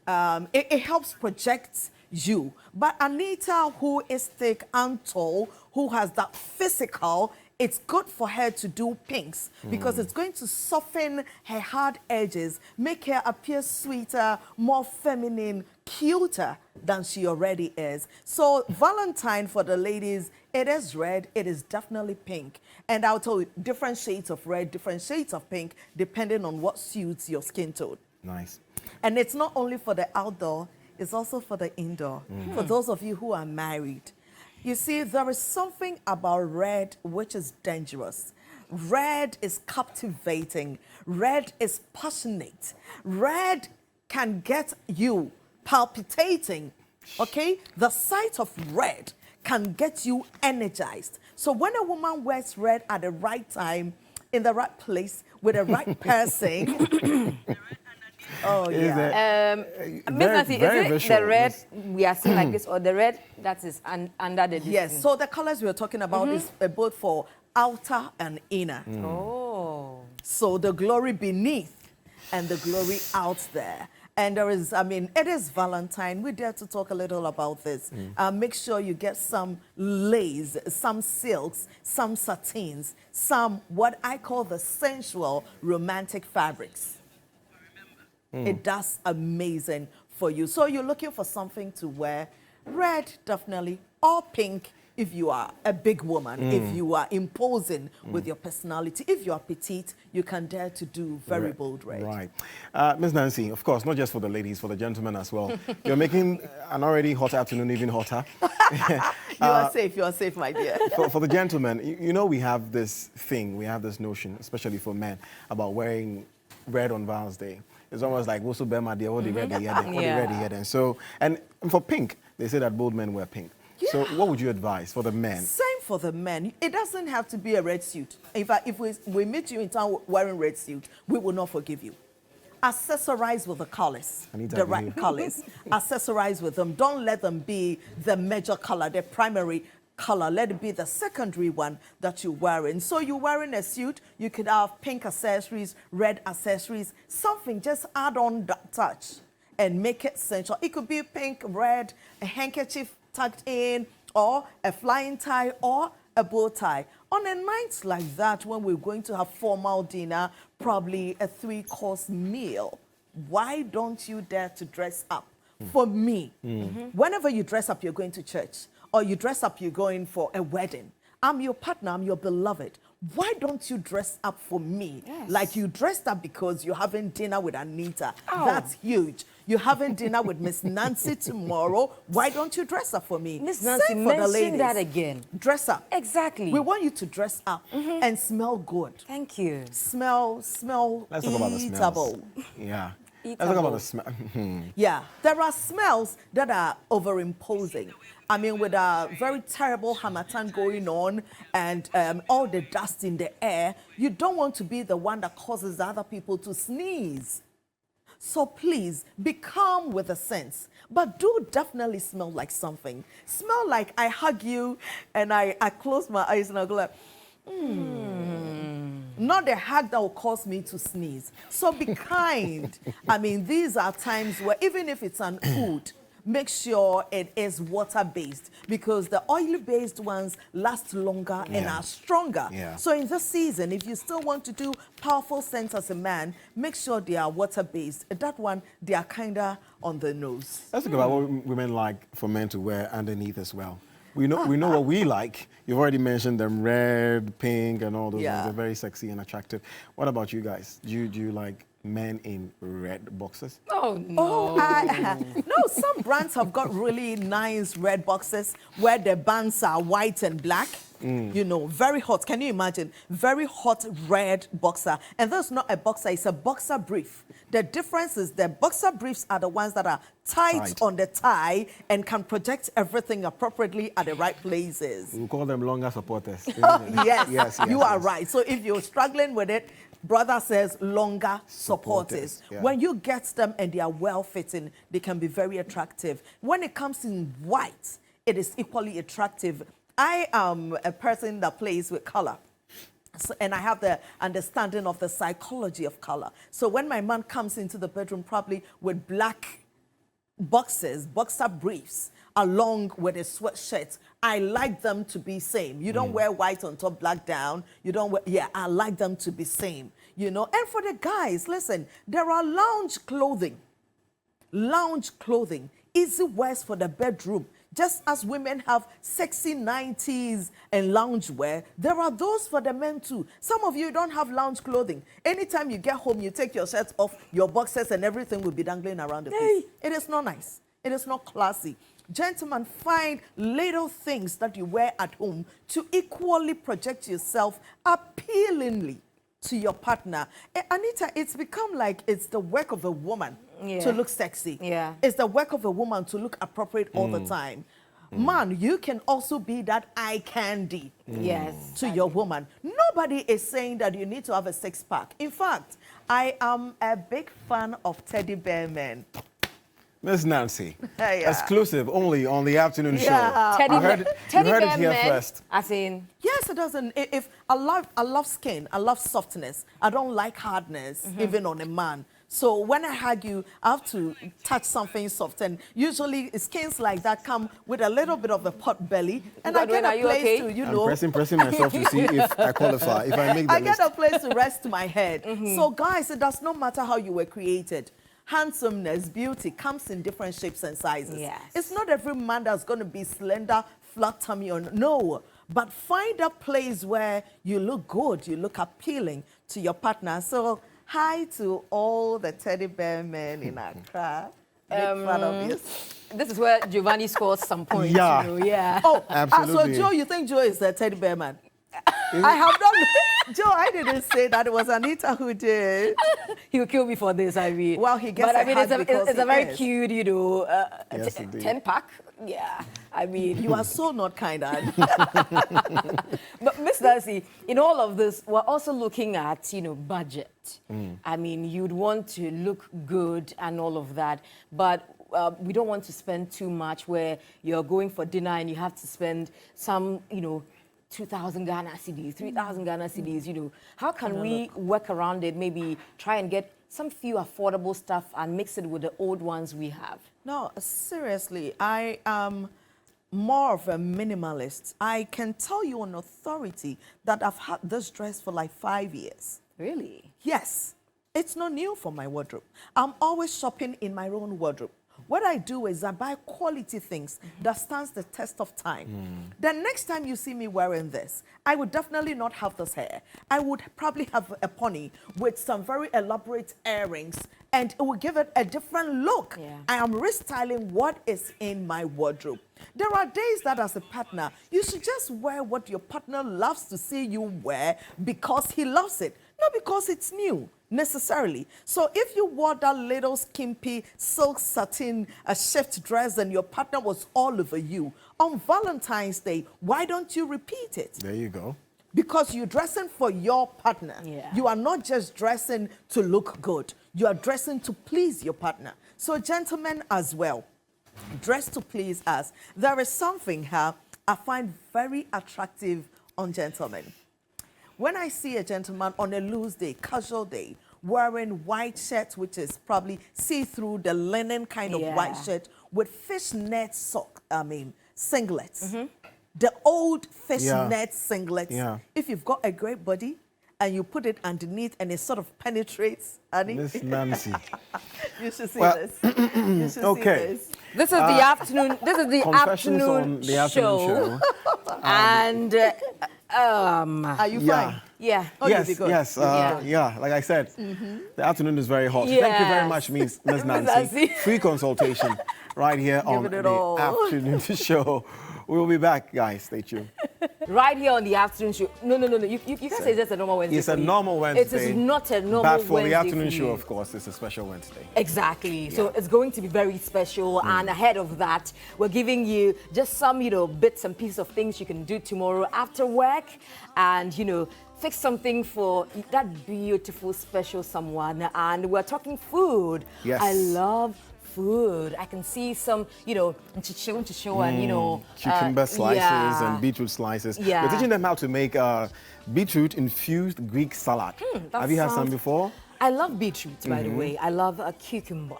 it helps project you. But Anita, who is thick and tall, who has that physical, it's good for her to do pinks because it's going to soften her hard edges, make her appear sweeter, more feminine, cuter than she already is. So Valentine for the ladies, it is red, it is definitely pink. And I'll tell you, different shades of red, different shades of pink, depending on what suits your skin tone. Nice. And it's not only for the outdoor, it's also for the indoor. For those of you who are married. You see, there is something about red which is dangerous. Red is captivating. Red is passionate. Red can get you palpitating, okay? The sight of red can get you energized. So when a woman wears red at the right time, in the right place, with the right person, oh, yeah. Miss Nancy, is it the red we are seeing like this or the red that is under the Yes, so the colors we're talking about is both for outer and inner. Oh. So the glory beneath and the glory out there. And there is, I mean, it is Valentine. We dare to talk a little about this. Make sure you get some lace, some silks, some satins, some what I call the sensual romantic fabrics. It does amazing for you. So you're looking for something to wear. Red, definitely, or pink if you are a big woman, if you are imposing with your personality. If you are petite, you can dare to do very bold red. Right. Ms. Nancy, of course, not just for the ladies, for the gentlemen as well. You're making an already hot afternoon even hotter. You are safe, my dear. For the gentlemen, you know we have this thing, we have this notion, especially for men, about wearing red on Valentine's Day. It's almost like, what's the red? So, and for pink, they say that bold men wear pink. Yeah. So what would you advise for the men? Same for the men. It doesn't have to be a red suit. In fact, if we meet you in town wearing red suit, we will not forgive you. Accessorize with the colors, the right colors. Accessorize with them. Don't let them be the major color, the primary color. Let it be the secondary one that you're wearing. So you're wearing a suit, you could have pink accessories, red accessories, something, just add on that touch and make it sensual. It could be pink, red, a handkerchief tucked in, or a flying tie, or a bow tie. On a night like that, when we're going to have formal dinner, probably a 3-course meal, why don't you dare to dress up? For me, whenever you dress up, you're going to church, or you dress up, you're going for a wedding. I'm your partner, I'm your beloved. Why don't you dress up for me? Yes. Like you dressed up because you're having dinner with Anita. Oh. That's huge. You're having dinner with Miss Nancy tomorrow. Why don't you dress up for me? Miss Nancy, mention that again. Dress up. Exactly. We want you to dress up and smell good. Thank you. Smell Let's talk about the smells. Yeah. Let's talk about the smell. Yeah. There are smells that are overimposing. I mean, with a very terrible harmattan going on and all the dust in the air, you don't want to be the one that causes other people to sneeze. So please, be calm with a sense, but do definitely smell like something. Smell like I hug you and I close my eyes and I go like, Not the hug that will cause me to sneeze. So be kind. I mean, these are times where even if it's an oud, make sure it is water-based because the oil-based ones last longer and are stronger. Yeah. So in this season, if you still want to do powerful scents as a man, make sure they are water-based. That one, they are kind of on the nose. Let's talk about what women like for men to wear underneath as well. We know what we like. You've already mentioned them, red, pink, and all those ones. They're very sexy and attractive. What about you guys? Do you like men in red boxes? Oh, no. No, some brands have got really nice red boxes where the bands are white and black. You know, very hot. Can you imagine? Very hot red boxer. And that's not a boxer, it's a boxer brief. The difference is the boxer briefs are the ones that are tight on the thigh and can project everything appropriately at the right places. We call them longer supporters. Yes, you are right. So if you're struggling with it, brother says longer supporters. Yeah. When you get them and they are well-fitting, they can be very attractive. When it comes in white, it is equally attractive. I am a person that plays with color. So, and I have the understanding of the psychology of color. So when my man comes into the bedroom probably with black boxers, boxer briefs, along with a sweatshirt, I like them to be same. You don't wear white on top, black down. You don't wear, I like them to be same. You know, and for the guys, listen, there are lounge clothing, easy wears for the bedroom. Just as women have sexy 90s and loungewear, there are those for the men too. Some of you don't have lounge clothing. Anytime you get home, you take your shirts off, your boxers and everything will be dangling around the place. It is not nice. It is not classy. Gentlemen, find little things that you wear at home to equally project yourself appealingly to your partner. Anita, it's become like it's the work of a woman to look sexy. Yeah. It's the work of a woman to look appropriate all the time. Man, you can also be that eye candy to your woman. Nobody is saying that you need to have a six-pack. In fact, I am a big fan of teddy bear men. Miss Nancy, exclusive only on the afternoon show. Teddy heard it here first. I think. Yes, it doesn't. If I love skin, I love softness. I don't like hardness, even on a man. So when I hug you, I have to touch something soft. And usually skins like that come with a little bit of a pot belly. And I get a place to, you know. I'm pressing myself to see if I qualify, if I make the list. I get a place to rest my head. So guys, it does not matter how you were created. Handsomeness, beauty comes in different shapes and sizes. Yes. It's not every man that's going to be slender, flat tummy, or no. But find a place where you look good, you look appealing to your partner. So hi to all the teddy bear men in Accra. Big fan of you. This is where Giovanni scores some points. Yeah. You know, yeah. Oh, absolutely. So Joe, you think Joe is a teddy bear man? I have not. Joe, I didn't say that. It was Anita who did. He'll kill me for this, I mean. Well, he gets but I mean, it's a very is. cute, you know, Yes, indeed. 10-pack. Yeah, I mean. You are so not kind, Anne. But Miss Darcy, in all of this, we're also looking at, you know, budget. I mean, you'd want to look good and all of that, but we don't want to spend too much where you're going for dinner and you have to spend some, you know, 2,000 Ghana cedis, 3,000 Ghana cedis, you know. How can we work around it, maybe try and get some few affordable stuff and mix it with the old ones we have? No, seriously, I am more of a minimalist. I can tell you on authority that I've had this dress for like 5 years. Really? Yes. It's not new for my wardrobe. I'm always shopping in my own wardrobe. What I do is I buy quality things that stands the test of time. The next time you see me wearing this, I would definitely not have this hair. I would probably have a pony with some very elaborate earrings, and it will give it a different look. Yeah. I am restyling what is in my wardrobe. There are days that as a partner, you should just wear what your partner loves to see you wear because he loves it, not because it's new necessarily. So if you wore that little skimpy silk satin shift dress and your partner was all over you on Valentine's Day, why don't you repeat it? There you go. Because you're dressing for your partner. Yeah. You are not just dressing to look good. You are dressing to please your partner. So gentlemen as well, dress to please us. There is something here I find very attractive on gentlemen. When I see a gentleman on a loose day, casual day, wearing white shirt, which is probably see-through, the linen kind of white shirt, with fishnet singlets. The old fishnet singlets. Yeah. If you've got a great body and you put it underneath and it sort of penetrates, honey. Miss Nancy. You should see Well, this. You should see this. This is the afternoon. This is the Confessions afternoon, on the afternoon show. And Are you fine? yeah. Oh, yes, you'll be good. yes, yeah. Like I said, the afternoon is very hot. Thank you very Yes. much, Miss Nancy. Nancy. Free consultation right here on it the all. afternoon show. We'll be back, guys. Stay tuned. Right here on the afternoon show. No. You can't say it's just a normal Wednesday. It's a for you. normal Wednesday. It is not a normal But for Wednesday the afternoon for show, you. of course, it's a special Wednesday. Exactly. So it's going to be very special. And ahead of that, we're giving you just some, bits and pieces of things you can do tomorrow after work. And, fix something for that beautiful, special someone. And we're talking food. Yes. I love food. I can see some, chicho and, cucumber slices yeah. and beetroot slices. Yeah. We're teaching them how to make beetroot infused Greek salad. That Have you had some sounds- before? I love beetroot, by the way. I love a cucumber.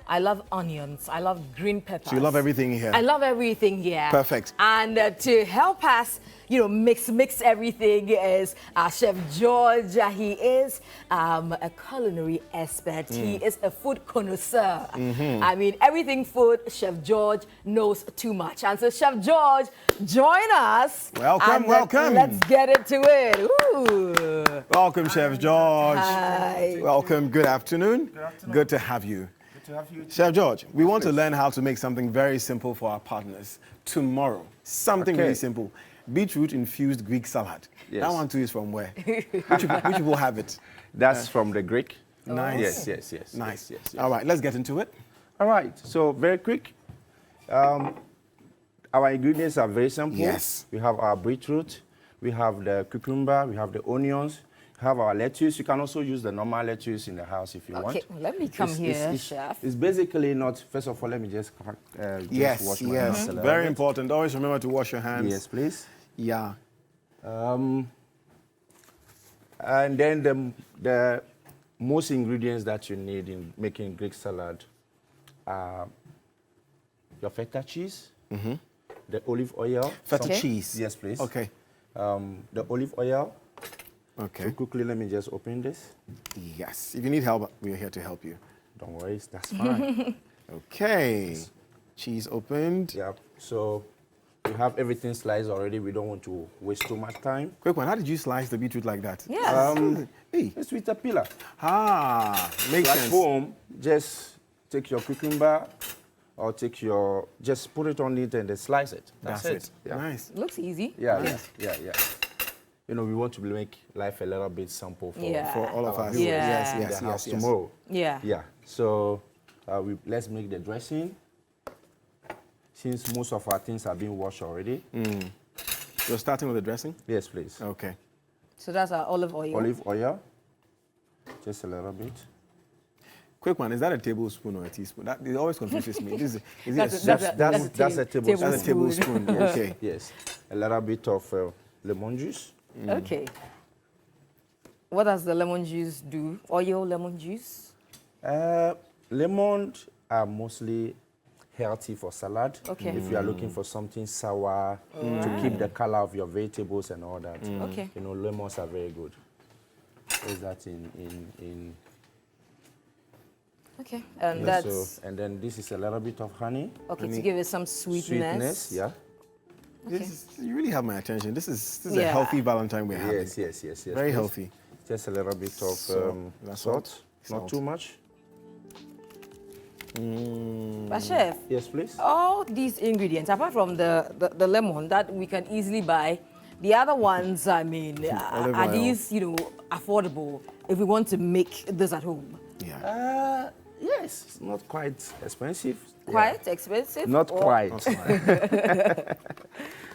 I love onions. I love green peppers. So you love everything here? I love everything here. Perfect. And to help us, mix everything is Chef George. He is a culinary expert. He is a food connoisseur. I mean, everything food, Chef George knows too much. And so, Chef George, join us. Welcome, and welcome. Let's get into it. Ooh. Welcome, Chef George. Hi. Welcome. Good afternoon. Good to have you. Good to have you. Chef George, we want to learn how to make something very simple for our partners tomorrow. Something really simple. Beetroot infused Greek salad. Yes. That one too is from where? which people have it? That's from the Greek. Nice. Yes. Nice. Yes. All right, let's get into it. All right. So very quick. Our ingredients are very simple. Yes. We have our beetroot. We have the cucumber. We have the onions. We have our lettuce. You can also use the normal lettuce in the house if you want. Okay, let me come here, Chef. It's basically not. First of all, let me just wash my hands a little Very bit. important. Always remember to wash your hands. Yes, please. Yeah. And then the most ingredients that you need in making Greek salad are your feta cheese, the olive oil. Feta cheese. Yes, please. Okay. The olive oil. Okay. So quickly, let me just open this. Yes. If you need help, we're here to help you. Don't worry, that's fine. Okay. Yes. Cheese opened. Yeah. So we have everything sliced already. We don't want to waste too much time. Quick one. How did you slice the beetroot like that? Yes. Hey. It's with a peeler. Ah, makes At sense. home, just take your cucumber or just put it on it and then slice it. That's it. Yeah. Nice. Looks easy. Yeah, Nice. yeah. You know, we want to make life a little bit simple for all of us. viewers Yeah. in the house tomorrow. Yeah. Yeah. So let's make the dressing. Since most of our things have been washed already. You're starting with the dressing? Yes, please. Okay. So that's our olive oil. Olive oil. Just a little bit. Quick one. Is that a tablespoon or a teaspoon? That it always confuses me. Is it That's a tablespoon. That's a tablespoon. Okay. Yes. A little bit of lemon juice. Okay. What does the lemon juice do? Oil, lemon juice? Lemons are mostly healthy for salad. Okay. If you are looking for something sour to keep the color of your vegetables and all that. Okay. You know, lemons are very good. Is that in Okay. And yeah, that's so, and then this is a little bit of honey. okay to give it some sweetness. Yeah. You really have my attention. This is a Yeah. healthy Valentine we're having. Yes. Very please. healthy. Just a little bit of salt. Not too much. But chef, Yes, please. all these ingredients, apart from the lemon that we can easily buy, the other ones, I mean, Olive are oil. these, affordable if we want to make this at home? Yeah. Yes, it's not quite expensive. Quite expensive? Not or quite.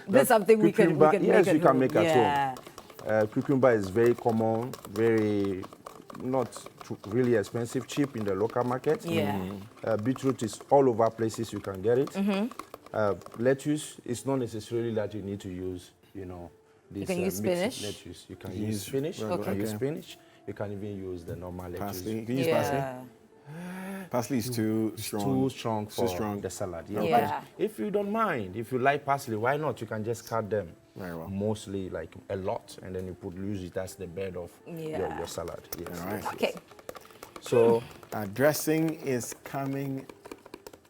This is something we can make yes, at we can home. make at home. Cucumber is very common, very not really expensive, cheap in the local market. Yeah. Beetroot is all over places you can get it. Lettuce is not necessarily that you need to use, this You can use mixed spinach? lettuce. You can use spinach. Okay. You can use spinach. You can even use the normal lettuce. Parsley. Can you use parsley? Yeah. Parsley is too strong. Too strong for Too strong. the salad. Yeah. But if you don't mind, if you like parsley, why not? You can just cut them. Very well. Mostly like a lot, and then you use it as the bed of your salad. Yes. All right. Okay. So Dressing is coming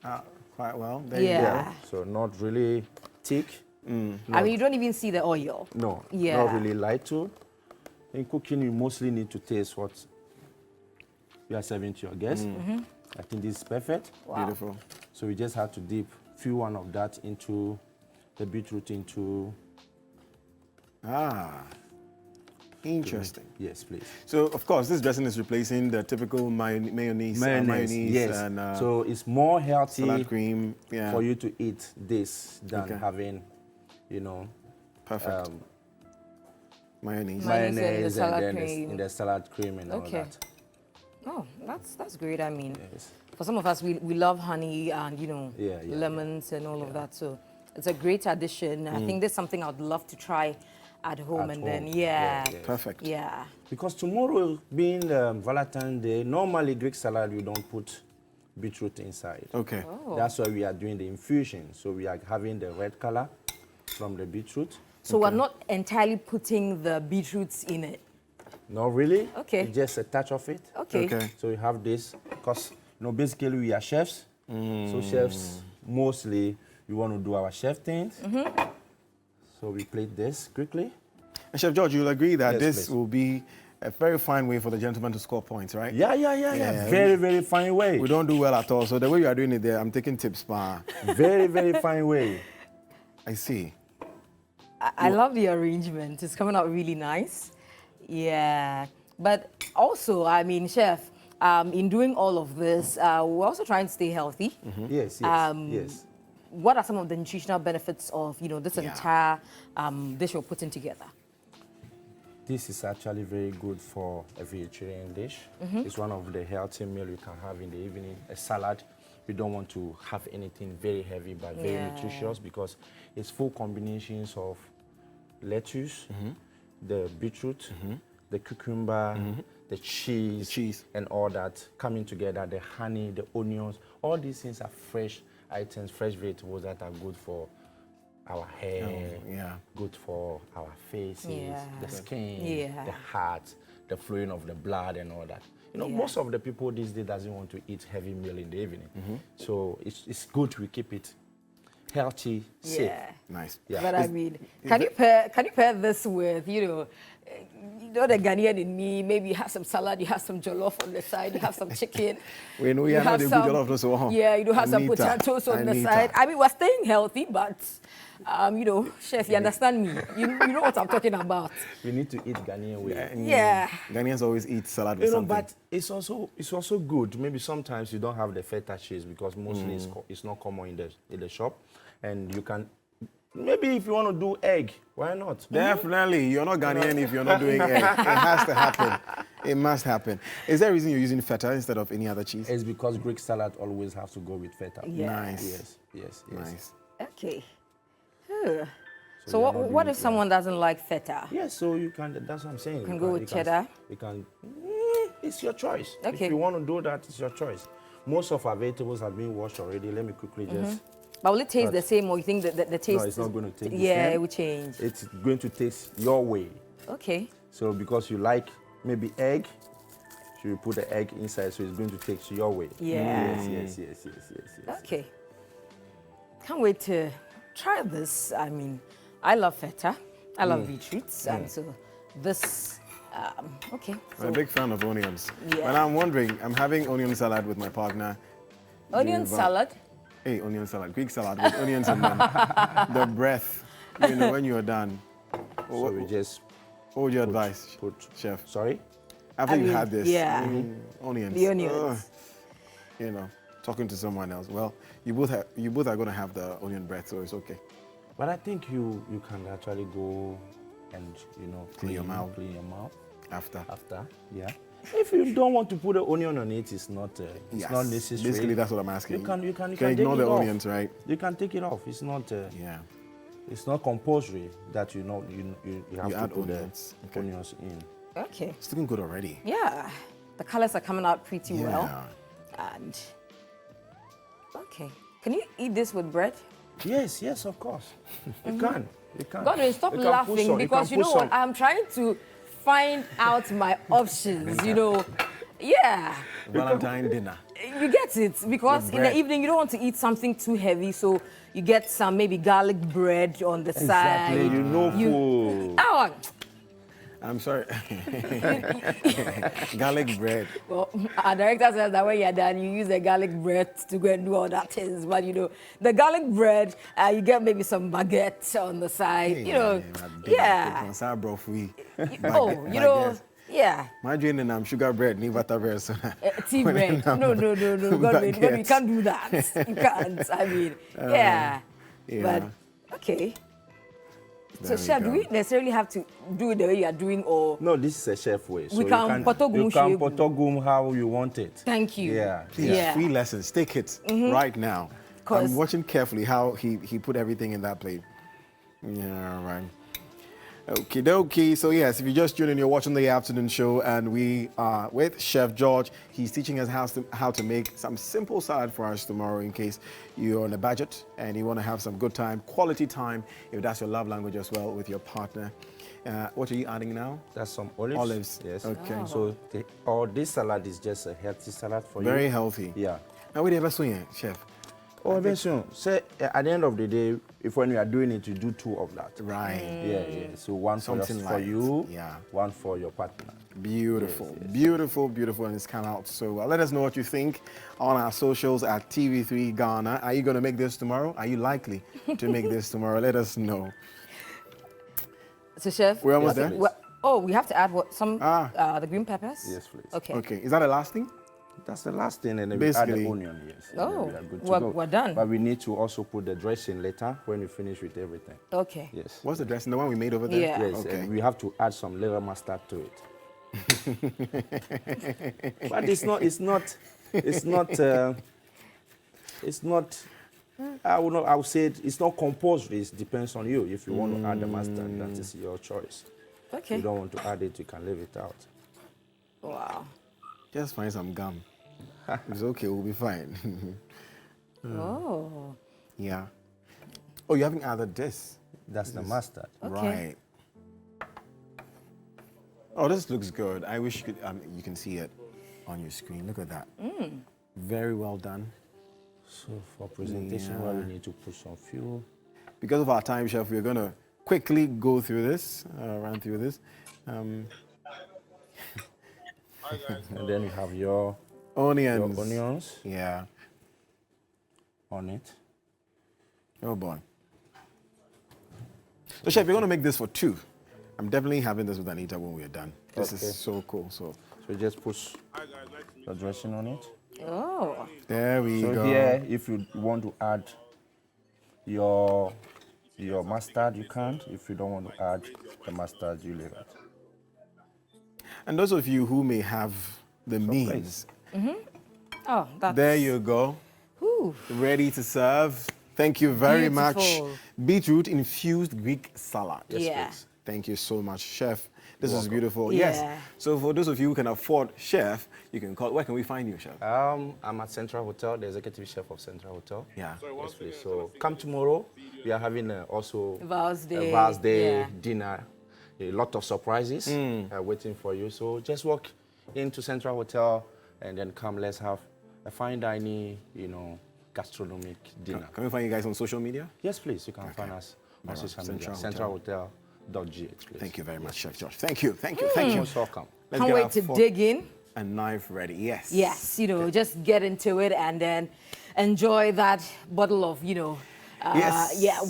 out quite well. There you Yeah. go. so not really thick. I mean, you don't even see the oil. No. Yeah. Not really light too. In cooking, you mostly need to taste what you are serving to your guests. I think this is perfect. Beautiful. So we just have to dip few one of that into the beetroot into. Interesting. Yes, please. So, of course, this dressing is replacing the typical mayonnaise. Yes. And so it's more healthy salad cream. Yeah. for you to eat this than Okay. having, Perfect. Mayonnaise. Mayonnaise and the and salad then cream. in the salad cream and all Okay. that. Oh, that's great. I mean, Yes. for some of us, we love honey and, Yeah, lemons and all of that. So it's a great addition. I think this is something I'd love to try at home. At And then, home. yeah. Perfect. Yeah. Because tomorrow being Valentine Day, normally Greek salad you don't put beetroot inside. Okay. Oh. That's why we are doing the infusion. So we are having the red color from the beetroot. So we're not entirely putting the beetroots in it. Not really. Okay. It's just a touch of it. Okay. Okay. So you have this because basically we are chefs. So chefs mostly we want to do our chef things. So we plate this quickly. And Chef George, you'll agree that Yes, this please. will be a very fine way for the gentleman to score points, right? Yeah. Very, very fine way. We don't do well at all. So the way you are doing it there, I'm taking tips, pa. Very, very fine way. I see. I love the arrangement. It's coming out really nice. Yeah. But also, I mean, Chef, in doing all of this, we're also trying to stay healthy. Yes. Yes. What are some of the nutritional benefits of, this entire dish we're putting together? This is actually very good for a vegetarian dish. It's one of the healthy meals you can have in the evening. A salad, we don't want to have anything very heavy but very nutritious because it's full combinations of lettuce, the beetroot, the cucumber, the cheese, and all that coming together, the honey, the onions, all these things are fresh items, fresh vegetables that are good for our hair, good for our faces, the skin, the heart, the flowing of the blood and all that. You know, most of the people these days doesn't want to eat heavy meal in the evening. So it's good we keep it healthy, safe. Nice. But I mean, can you pair this with, you know the Ghanaian in me, maybe you have some salad, you have some jollof on the side, you have some chicken. We know you have some jollof also. Yeah, you do have some potatoes on the side. I mean, we're staying healthy, but you know, chef, you understand me. You know what I'm talking about. We need to eat Ghanaian way. Yeah. Ghanaians always eat salad with something. But it's also good. Maybe sometimes you don't have the feta cheese because mostly it's not common in the shop, and you can. Maybe if you want to do egg, why not? Definitely. You're not Ghanaian if you're not doing egg. It has to happen. It must happen. Is there a reason you're using feta instead of any other cheese? It's because Greek salad always has to go with feta. Yeah. Nice. Yes. Nice. Okay. So what if someone doesn't like feta? Yes, so you can, that's what I'm saying. You can go with cheddar? It's your choice. Okay. If you want to do that, it's your choice. Most of our vegetables have been washed already. Let me quickly just... But will it taste the same, or you think that the taste... No, it's not going to taste the same. Yeah, it will change. It's going to taste your way. Okay. So because you like maybe egg, so you put the egg inside, so it's going to taste your way. Yeah. Yes. Okay. Can't wait to try this. I mean, I love feta. I love beetroots. And so this... okay. I'm a big fan of onions. Yeah. But I'm wondering, I'm having onion salad with my partner. Onion salad? Hey, onion salad, Greek salad with onions and then the breath, you know, when you're done. So we just... What would you advise, chef? Sorry? After you had this, onions. The onions. You know, talking to someone else. Well, you both are going to have the onion breath, so it's okay. But I think you can actually go and, you know, Clean your mouth. After, yeah. If you don't want to put the onion on it, it's not not necessary. Basically, that's what I'm asking. You can ignore the onions, right? You can take it off. It's not it's not compulsory that you have to put onions. The onions in. Okay. It's looking good already. Yeah. The colors are coming out pretty well. And okay. Can you eat this with bread? Yes, of course. You can. God, stop laughing because you know what? I'm trying to find out my options, you know. Yeah. Valentine dinner. You get it, because in the evening you don't want to eat something too heavy, so you get some maybe garlic bread on the side. Exactly, you know food. Oh. I'm sorry. Garlic bread. Well, our director says that when you're done, you use the garlic bread to go and do all that things. But you know, the garlic bread, you get maybe some baguette on the side. You know, My dream and sugar bread, ni butter bread. So tea bread. No. God, you can't do that. You can't. I mean, But okay. So, chef, do we necessarily have to do it the way you are doing, or no? This is a chef way. So you can potogum how you want it. Thank you. Yeah. Please, free lessons. Take it right now. I'm watching carefully how he put everything in that plate. Yeah, right. Okay. So yes, if you just tuned in, you're watching the afternoon show, and we are with Chef George. He's teaching us how to make some simple salad for us tomorrow, in case you're on a budget and you want to have some good time, quality time, if that's your love language as well, with your partner. What are you adding now? That's some olives. Olives. Yes. Okay. So this salad is just a healthy salad for you. Very healthy. Yeah. And what do you ever say, Chef? Oh, very soon. Say at the end of the day, if when you are doing it, you do 2 of that. Right. Yeah. So one for you, one for your partner. Beautiful. Yes. Beautiful, and it's come out so well. Let us know what you think on our socials at TV3 Ghana. Are you going to make this tomorrow? Are you likely to make this tomorrow? Let us know. So, Chef, we're almost there. We have to add the green peppers. Yes, please. Okay. Is that the last thing? That's the last thing, and then we add the onion, yes. We're done. But we need to also put the dressing later when you finish with everything. Okay. Yes. What's the dressing? The one we made over there? Yeah. Yes, okay. And we have to add some little mustard to it. But it's not, I would say it's not compulsory. It depends on you. If you want to add the mustard, that is your choice. Okay. If you don't want to add it, you can leave it out. Wow. Just find some gum. It's okay, we'll be fine. Oh. Yeah. Oh, you haven't added this. That's the mustard. Okay. Right. Oh, this looks good. I wish you can see it on your screen. Look at that. Very well done. So for presentation, well, we need to put some fuel. Because of our time, Chef, we're going to quickly go through this, run through this. And then you have your onions. Yeah. On it. Oh, boy. So, Chef, we're going to make this for 2. I'm definitely having this with Anita when we're done. This is so cool. So just put the dressing on it. Oh. There we go. So here, if you want to add your mustard, you can't. If you don't want to add the mustard, you leave it. And those of you who may have the means, Oh, that's... there you go. Ooh. Ready to serve. Thank you very much. Beautiful. Beetroot infused Greek salad. Yeah. Thank you so much, Chef. This is welcome. beautiful. Yeah. Yes. So for those of you who can afford Chef, you can call. Where can we find you, Chef? I'm at Central Hotel, the executive chef of Central Hotel. Yeah. Yes, please. So come tomorrow. We are having also Val's Day. a Val's Day Yeah. dinner. A lot of surprises waiting for you. So just walk into Central Hotel and then come. Let's have a fine dining, gastronomic dinner. Can we find you guys on social media? Yes, please. You can find us on social media. CentralHotel.gh, please. Thank you very much, Chef Josh. Thank you. Thank you. Thank you. Most welcome. Let's Can't get wait our to fork dig in. and knife ready. Yes. Yes, just get into it and then enjoy that bottle of,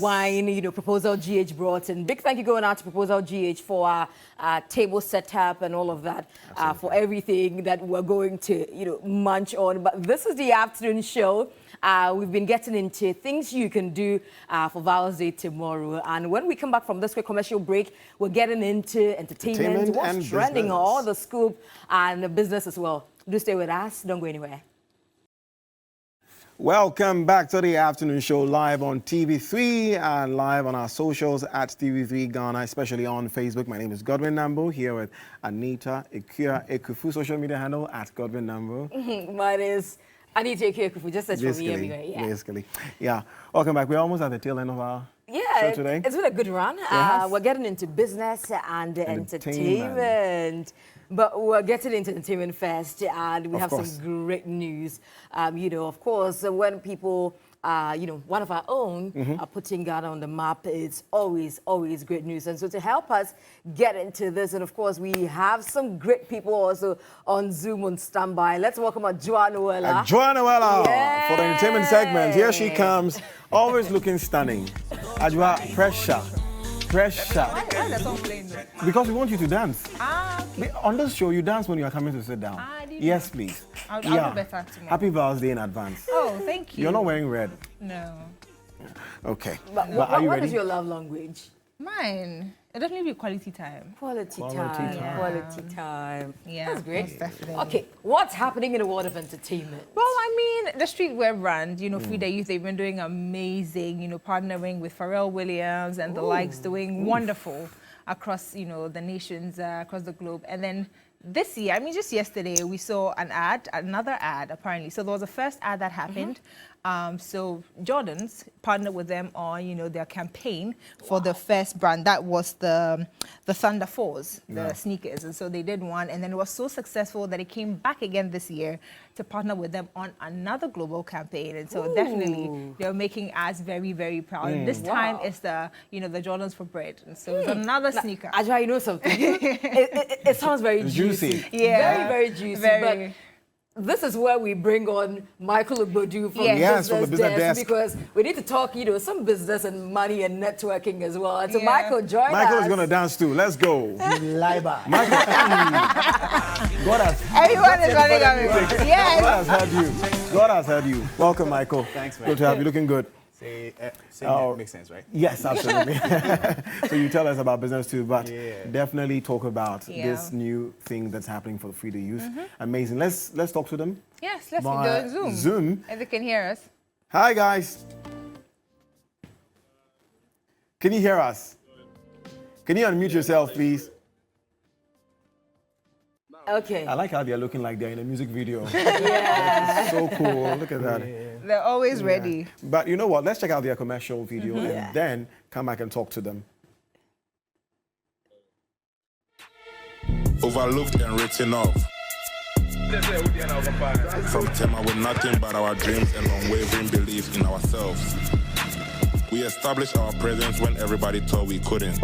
wine, Proposal GH brought in. Big thank you going out to Proposal GH for our table setup and all of that, for everything that we're going to, munch on. But this is the afternoon show. We've been getting into things you can do for Val's Day tomorrow. And when we come back from this quick commercial break, we're getting into entertainment, what's and trending, business. all the scoop and the business as well. Do stay with us. Don't go anywhere. Welcome back to the afternoon show live on TV3 and live on our socials at TV3 Ghana, especially on Facebook. My name is Godwin Nambo, here with Anita Ekufu, social media handle at Godwin Nambo. Mine is Anita Ekufu, just search for me everywhere. Yeah. Basically. Yeah. Welcome back. We're almost at the tail end of our show today. It's been a good run. Yes. We're getting into business and entertainment. But we're getting into entertainment first, and we have some great news. Of course, when people, one of our own are putting Ghana on the map, it's always, always great news. And so to help us get into this, and of course, we have some great people also on Zoom on standby. Let's welcome Joannuela. Joannuela for the entertainment segment. Here she comes, always looking stunning. Ajua, pressure. Why the song playing? Because we want you to dance. Okay. On this show, you dance when you are coming to sit down. Yes, please. I'll do better tomorrow. Happy Val's Day in advance. Oh, thank you. You're not wearing red. No. Okay. But are you what ready? is your love language? Mine. It definitely be quality time. Quality time. Yeah. That's great. Most definitely. Okay, what's happening in the world of entertainment? Well, I mean, the streetwear brand, Free the Youth, they've been doing amazing, partnering with Pharrell Williams and the likes, doing wonderful across, the nations, across the globe. And then this year, I mean, just yesterday, we saw another ad, apparently. So there was a first ad that happened. So Jordan's partnered with them on, their campaign for the first brand. That was the Thunder 4s, the sneakers. And so they did one, and then it was so successful that it came back again this year to partner with them on another global campaign. And so definitely they're making us very, very proud. And this time it's the Jordans for bread. And so it's another sneaker. Ajay, you know something? it sounds very juicy. Yeah. Very, very juicy. But this is where we bring on Michael Obodu from from the business desk, because we need to talk, some business and money and networking as well. And so Michael, join us. Michael is going to dance too. Let's go. Liba. Michael, God has. Everyone is running on me. Yes. God has heard you. God has heard you. Welcome, Michael. Thanks, man. Good to have you. Looking good. Makes sense, right? Yes, absolutely. So you tell us about business too, but definitely talk about this new thing that's happening for Free the Youth. Amazing. Let's talk to them. Yes, let's do Zoom. If they can hear us. Hi, guys. Can you hear us? Can you unmute yourself, please? Okay. I like how they're looking like they're in a music video. Yeah. It's so cool. Look at that. They're always ready. But you know what? Let's check out their commercial video and then come back and talk to them. Overlooked and written off. From Tema with nothing but our dreams and unwavering belief in ourselves. We established our presence when everybody thought we couldn't.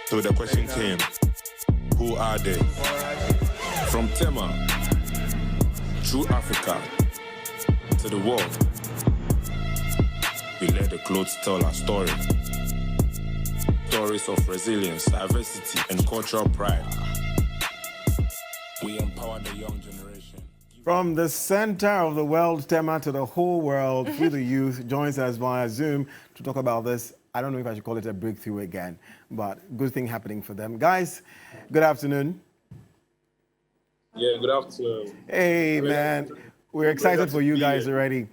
So the question came, who are they? From Tema, through Africa, to the world, we let the clothes tell our story. Stories of resilience, diversity, and cultural pride. We empower the young generation. From the center of the world, Tema, to the whole world, through the youth, joins us via Zoom to talk about this. I don't know if I should call it a breakthrough again, but good thing happening for them. Guys, good afternoon. Yeah, good afternoon. Hey, man. We're excited for you guys already.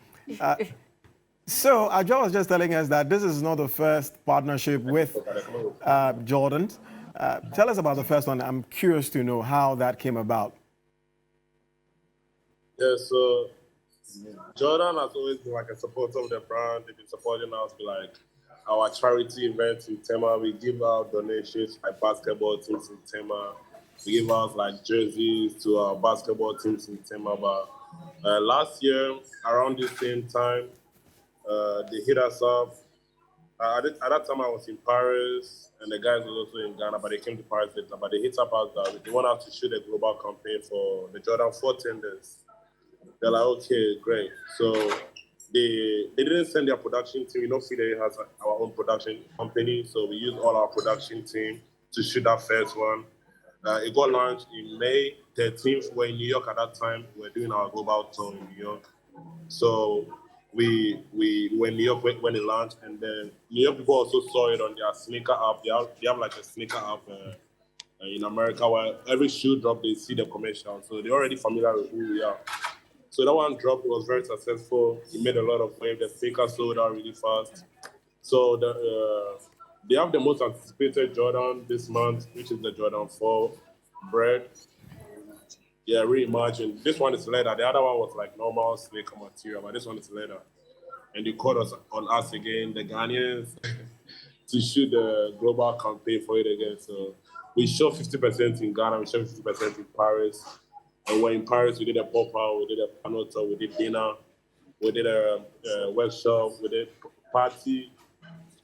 So, Ajo was just telling us that this is not the first partnership with Jordan. Tell us about the first one. I'm curious to know how that came about. Yeah, so Jordan has always been like a supporter of the brand. They've been supporting us with like our charity events in Tema. We give out donations like basketball teams in Tema. We give out like jerseys to our basketball teams in Tema. But last year, around the same time, they hit us up. At that time, I was in Paris, and the guys were also in Ghana, but they came to Paris later. But they hit up us that they want us to shoot a global campaign for the Jordan 4 tenders. They're like, okay, great. So they didn't send their production team. You know, FIDE has our own production company, so we used all our production team to shoot that first one. It got launched in May 13th. We're in New York at that time. We're doing our global tour in New York. So we were in New York when it launched, and then New York people also saw it on their sneaker app. They have like a sneaker app in America where every shoe drop they see the commercial, so they're already familiar with who we are. So that one dropped. It was very successful. It made a lot of wave. The sneaker sold out really fast. So they have the most anticipated Jordan this month, which is the Jordan 4 bread. Yeah, reimagined. This one is leather. The other one was like normal sneaker material, but this one is leather. And they called us on us again, the Ghanaians, to shoot the global campaign for it again. So we shot 50% in Ghana, we shot 50% in Paris. And we're in Paris, we did a pop-out, we did a panel tour, we did dinner, we did a workshop, we did party,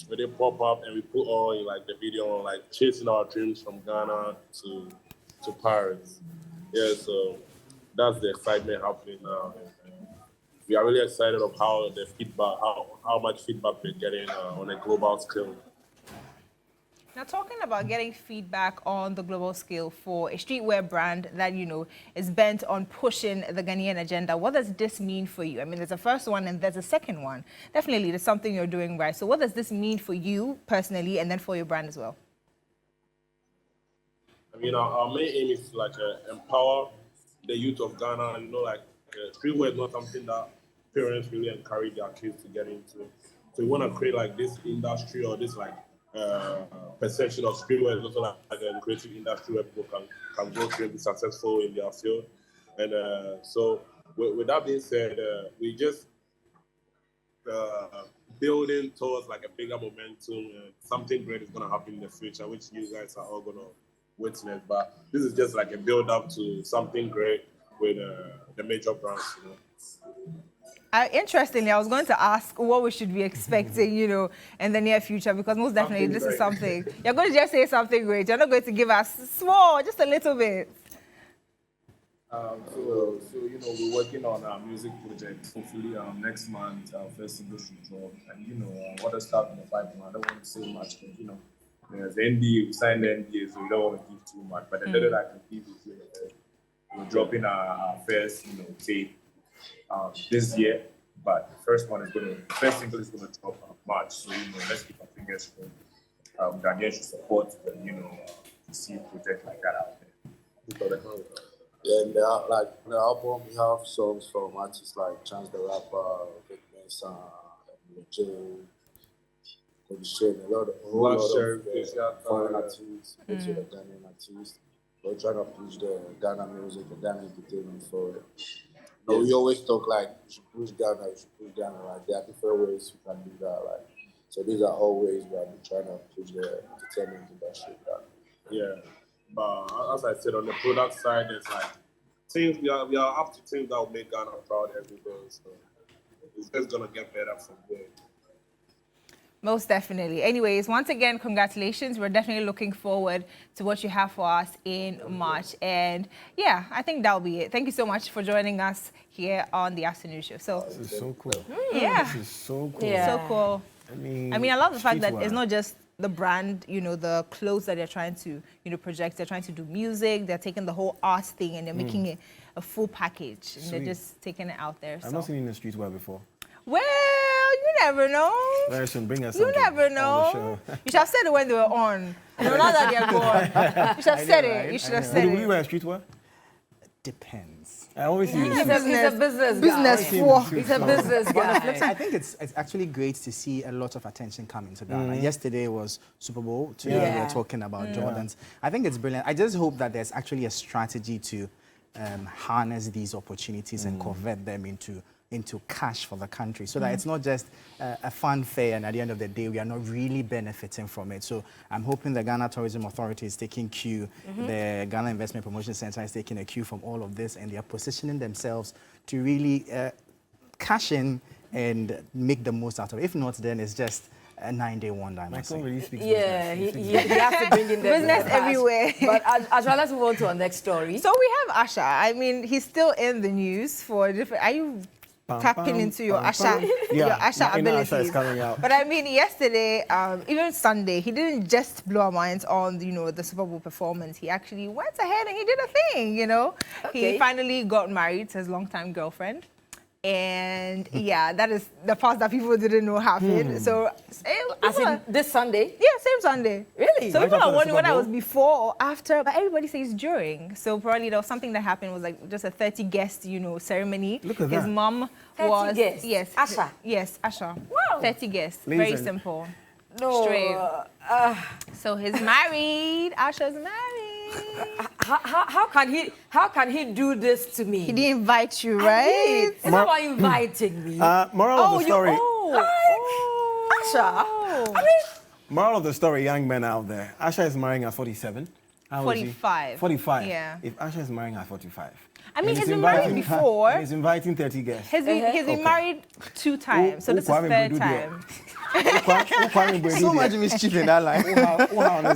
we did pop-up, and we put all in like the video on like chasing our dreams from Ghana to Paris. Yeah, so that's the excitement happening now. We are really excited of how the feedback, how much feedback we're getting on a global scale. Now, talking about getting feedback on the global scale for a streetwear brand that, you know, is bent on pushing the Ghanaian agenda, what does this mean for you? I mean, there's a first one and there's a second one. Definitely, there's something you're doing right. So what does this mean for you personally and then for your brand as well? I mean, our main aim is to like empower the youth of Ghana. You know, like streetwear is not something that parents really encourage their kids to get into. So we want to create like this industry or this like perception of streetwear is also like a creative industry where people can go through and be successful in their field. And so with that being said, we just building towards like a bigger momentum. Something great is going to happen in the future, which you guys are all going to witness. But this is just like a build up to something great with the major brands, you know. Interestingly, I was going to ask what we should be expecting, you know, in the near future, because most definitely this is something. You're going to just say something great. You're not going to give us small, just a little bit. So you know, we're working on our music project. Hopefully, next month our first single should drop, and you know, other stuff in the pipeline. I don't want to say much, but you know, the NDA, we signed the NDA, so we don't want to give too much. But the little I can give is we're dropping our first, you know, tape this year. But the first single is gonna drop in March. So you know, let's keep our fingers crossed. Daniel should support, and you know, to see a project like that out there. Yeah, and like on the album, we have songs from artists like Chance the Rapper, Big Mesa, Jane, a whole lot of foreign artists, also the Ghanaian artists. we're trying to push the Ghana music, the Ghana entertainment forward. You know, we always talk like you should push Ghana, you should push Ghana. Like there are different ways you can do that. Like so, these are all ways we have been trying to push the entertainment industry. Yeah, but as I said, on the product side, it's like things we are up to things that will make Ghana proud every day. So it's just gonna get better from there. Most definitely. Anyways, once again, congratulations. We're definitely looking forward to what you have for us in March. And yeah, I think that'll be it. Thank you so much for joining us here on the afternoon show. So This is so cool. Yeah. This is so cool. So cool. I mean, I love the fact that streetwear. it's not just the brand, you know, the clothes that they're trying to, you know, project. They're trying to do music. They're taking the whole art thing and they're making it a full package. And they're Sweet. just taking it out there. I've not seen you in the streetwear before. Well, you never know. Very soon, bring us You something never on the know. show. You should have said it when they were on. You know, now that they're gone. You should have said it. You should have said Will you it. wear streetwear? Depends. I always see you. He's a business guy. Business for. He's a business But on the flip side, guy. I think it's actually great to see a lot of attention coming to Ghana. Yesterday was Super Bowl. Today we Yeah. were talking about Jordans. I think it's brilliant. I just hope that there's actually a strategy to harness these opportunities and convert them into cash for the country so that it's not just a fun fair and at the end of the day we are not really benefiting from it. So I'm hoping the Ghana Tourism Authority is taking cue, the Ghana Investment Promotion Center is taking a cue from all of this and they are positioning themselves to really cash in and make the most out of it. If not, then it's just a 9-day wonder. Michael really speaks Yeah, business. he has to bring in the Business everywhere. But Asha, let's move on to our next story. So we have Asha. I mean, he's still in the news for different. Are you tapping into your Asha, your Asha abilities? Asha is coming out. But I mean, yesterday, even Sunday, he didn't just blow our minds on, you know, the Super Bowl performance. He actually went ahead and he did a thing, you know. Okay. He finally got married to his longtime girlfriend. And yeah, that is the part that people didn't know happened. So, As in this Sunday? yeah, same Sunday. Really? So Right people after are the wondering Super whether it was Bowl? before or after, but everybody says during. So probably there was something that happened, was like just a 30-guest, you know, ceremony. Look at His that. mom 30 was guests? yes, Asha? Yes, Asha. Wow. 30 guests. Ladies Very and- simple. No. Straight. So he's married. Asha's married. How can he do this to me? He didn't invite you, right? It's not about inviting me. Moral of the story. Asha. I mean, Moral of the story, young men out there. Asha is marrying at 47. How old is he? 45. 45. Yeah. If Asha is marrying at 45. I mean, and he's been married before. He's inviting 30 guests. He's been married 2 times, so this is Kwame third Bedu time. So much mischief in that line.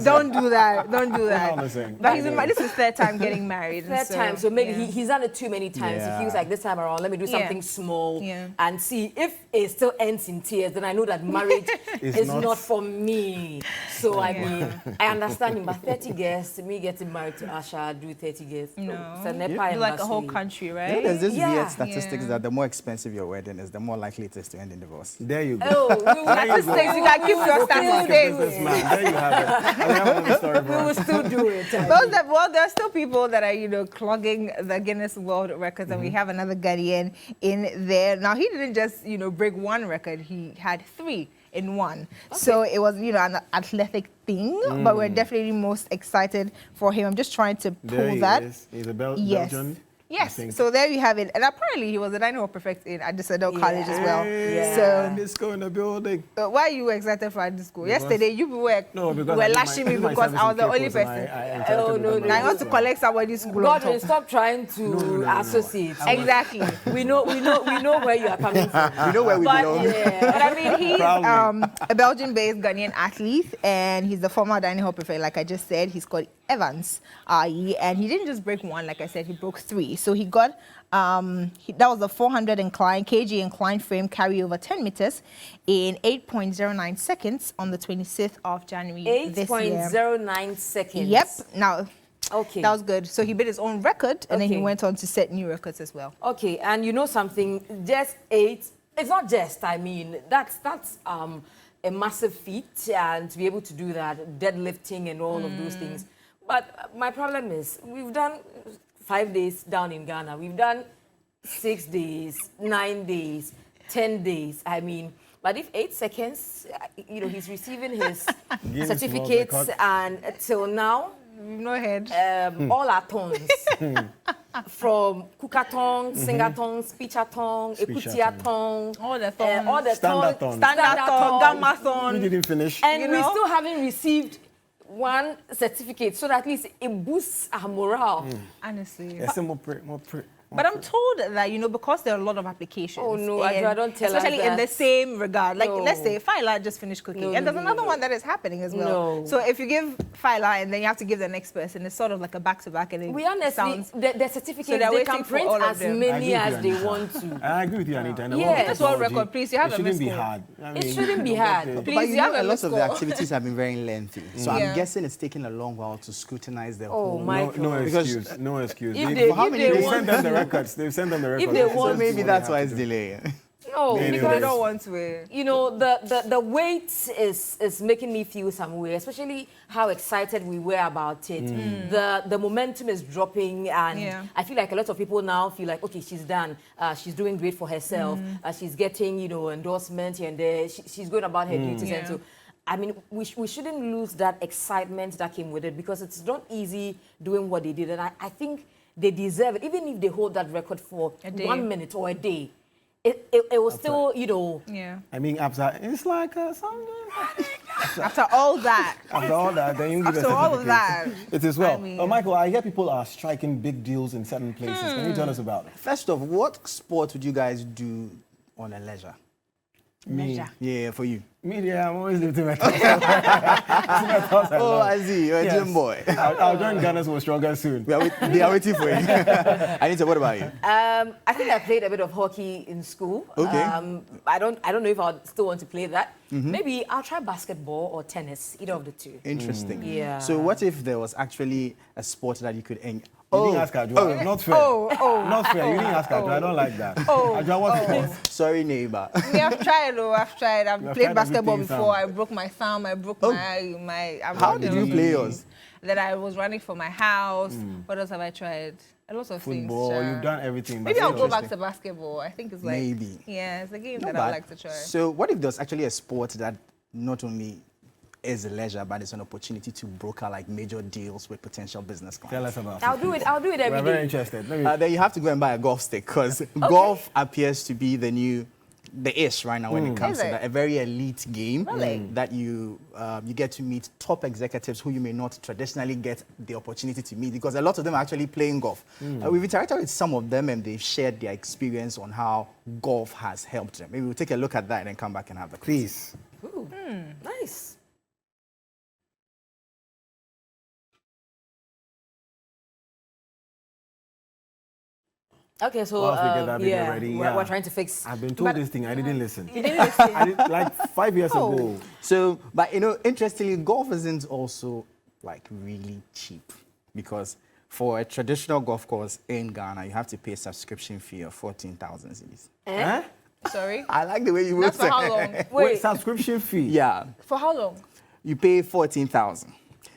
Don't do that. Don't do that. But But he's been married. This is third time getting married. and third time, so maybe yeah. he's done it too many times. Yeah. He feels like this time around, let me do Yeah. something small Yeah. and see if it still ends in tears. Then I know that marriage is not- not for me. So I mean, I understand him. But 30 guests, me getting married to Asha, do 30 guests. No. It's a Nepal Do like a whole embassy. country, You know, right? there's this Yeah. weird statistics Yeah. that the more expensive your wedding is, the more likely it is to end in divorce. There you go. Oh, we will Statistics, you can keep your statistics. Businessman. There you have it. I have another story, we bro. will still do it. Well, there are still people that are, you know, clogging the Guinness World Records, and we have another Ghanaian in there. Now, he didn't just, you know, break one record; he had 3 in one. So it was, you know, an athletic thing. But we're definitely most excited for him. I'm just trying to pull There he that. is. He's a Yes. Belgian. I Yes, think. so there you have it. And apparently he was a Dynamo Prefect in Addisado College as well. Hey, So disco in the building. why are you excited for Addisco? Because- Yesterday you were, No, because were I did lashing I me did my because service I was in the only Cape Coast and person. I interacted Oh, with no, them no. Now I as want to well. collect somebody's school on Godwin, top. stop trying to associate. Exactly. We know where you are coming from. We know where we But, belong. but I mean, he's Proudly. a Belgian-based Ghanaian athlete, and he's the former Dynamo Prefect, like I just said. He's called Evans, and he didn't just break one, like I said, he broke 3. So he got, that was a 400 kg incline frame carryover 10 meters in 8.09 seconds on the 26th of January this year. 8.09 seconds. Yep. Now, Okay. that was good. So he beat his own record, and then he Okay. went on to set new records as well. Okay, and you know something, just 8, it's not just, I mean, that's a massive feat, and to be able to do that, deadlifting and all of those things. But my problem is, we've done 5 days down in Ghana, we've done 6 days, 9 days, 10 days, I mean, but if 8 seconds, you know, he's receiving his Guinness World certificates, Record. and till now, No head. All our tongues. From Kukaton, Singaton, Speechaton, Ekutiaton, all the tongues. All the Standard tongues. tongue. Standard Gamma-thon. You didn't finish. And You we know? still haven't received one certificate, so that at least it boosts our morale. Honestly. Yes, more pre. But I'm told that, you know, because there are a lot of applications. Oh, no, and I don't tell us especially in that. the same regard. Like, No. let's say Phyla just finished cooking. No, and no, there's no, another no. one that is happening as well. No. So if you give Phyla and then you have to give the next person, it's sort of like a back-to-back. And We honestly, sounds, the certificates, So they're they waiting can for print all of as them. many as they Anita. want to. I agree with you, Anita. And the Yes. world of Just one technology, record, please. You have it a shouldn't missed be call. hard. I It mean, shouldn't be hard. okay. Please, But you you have know, a a lot missed of the call. activities have been very lengthy. So Yeah. I'm guessing it's taking a long while to scrutinize the whole. No Because excuse. No excuse. If They- they- for how if many they they want send them the to- records. They've sent them the records. they This is want- what maybe they that's have why to it's do. delaying. No, Anyways. Because I because don't want to. you know the wait is making me feel some way, especially how excited we were about it. The momentum is dropping, and Yeah. I feel like a lot of people now feel like, okay, she's done, she's doing great for herself, she's getting endorsement here and there, she's going about her duties, Yeah. and so. I mean, we shouldn't lose that excitement that came with it, because it's not easy doing what they did, and I think they deserve it, even if they hold that record for A day. 1 minute or a day. It was still, Yeah. I mean, after it's like something. After all that. After all that, then you give After a all of certificate. that. It is well. I mean- Michael, I hear people are striking big deals in certain places. Can you tell us about it? First off, what sport would you guys do on a leisure? Me. Yeah, for you. Me, yeah, I'm always lifting my toes. Oh, I see. You're a gym boy. I'll join Ghana's was stronger soon. They are waiting for you. Anita, what about you? I think I played a bit of hockey in school. Okay. I don't know if I still want to play that. Maybe I'll try basketball or tennis, either of the two. Interesting. Yeah. So what if there was actually a sport that you could You didn't ask Adwa. Not fair. Not fair. You didn't ask Adwa. I don't like that. Adwa, what's yours? Sorry, neighbor. Me, I've tried. I've tried. I've have played tried basketball everything, before. Sam. I broke my thumb. I broke my. How did you play yours? That I was running for my house. What else have I tried? A lot of Football. things. You've done everything. Maybe but I'll go still. back to basketball. I think it's like Maybe. Yeah, it's a game Not that I'd bad. like to try. So what if there's actually a sport that not only is a leisure, but it's an opportunity to broker like major deals with potential business clients? Tell us about I'll do it. I'll do it every We're very day. interested. Then you have to go and buy a golf stick, because golf appears to be the ish right now when it comes Is to it? that. A very elite game Really? that you get to meet top executives who you may not traditionally get the opportunity to meet, because a lot of them are actually playing golf. We've interacted with some of them and they've shared their experience on how golf has helped them. Maybe we'll take a look at that and then come back and have the Please. Ooh, nice. Okay, so Once we get that video yeah, ready, we're trying to fix. I've been told this thing. I didn't listen. You didn't listen? I did, like 5 years ago. So, but interestingly, golf isn't also like really cheap, because for a traditional golf course in Ghana, you have to pay a subscription fee of 14,000 cedis. Eh? Sorry. I like the way you That's would for how long? Wait, subscription fee? Yeah. For how long? You pay 14,000.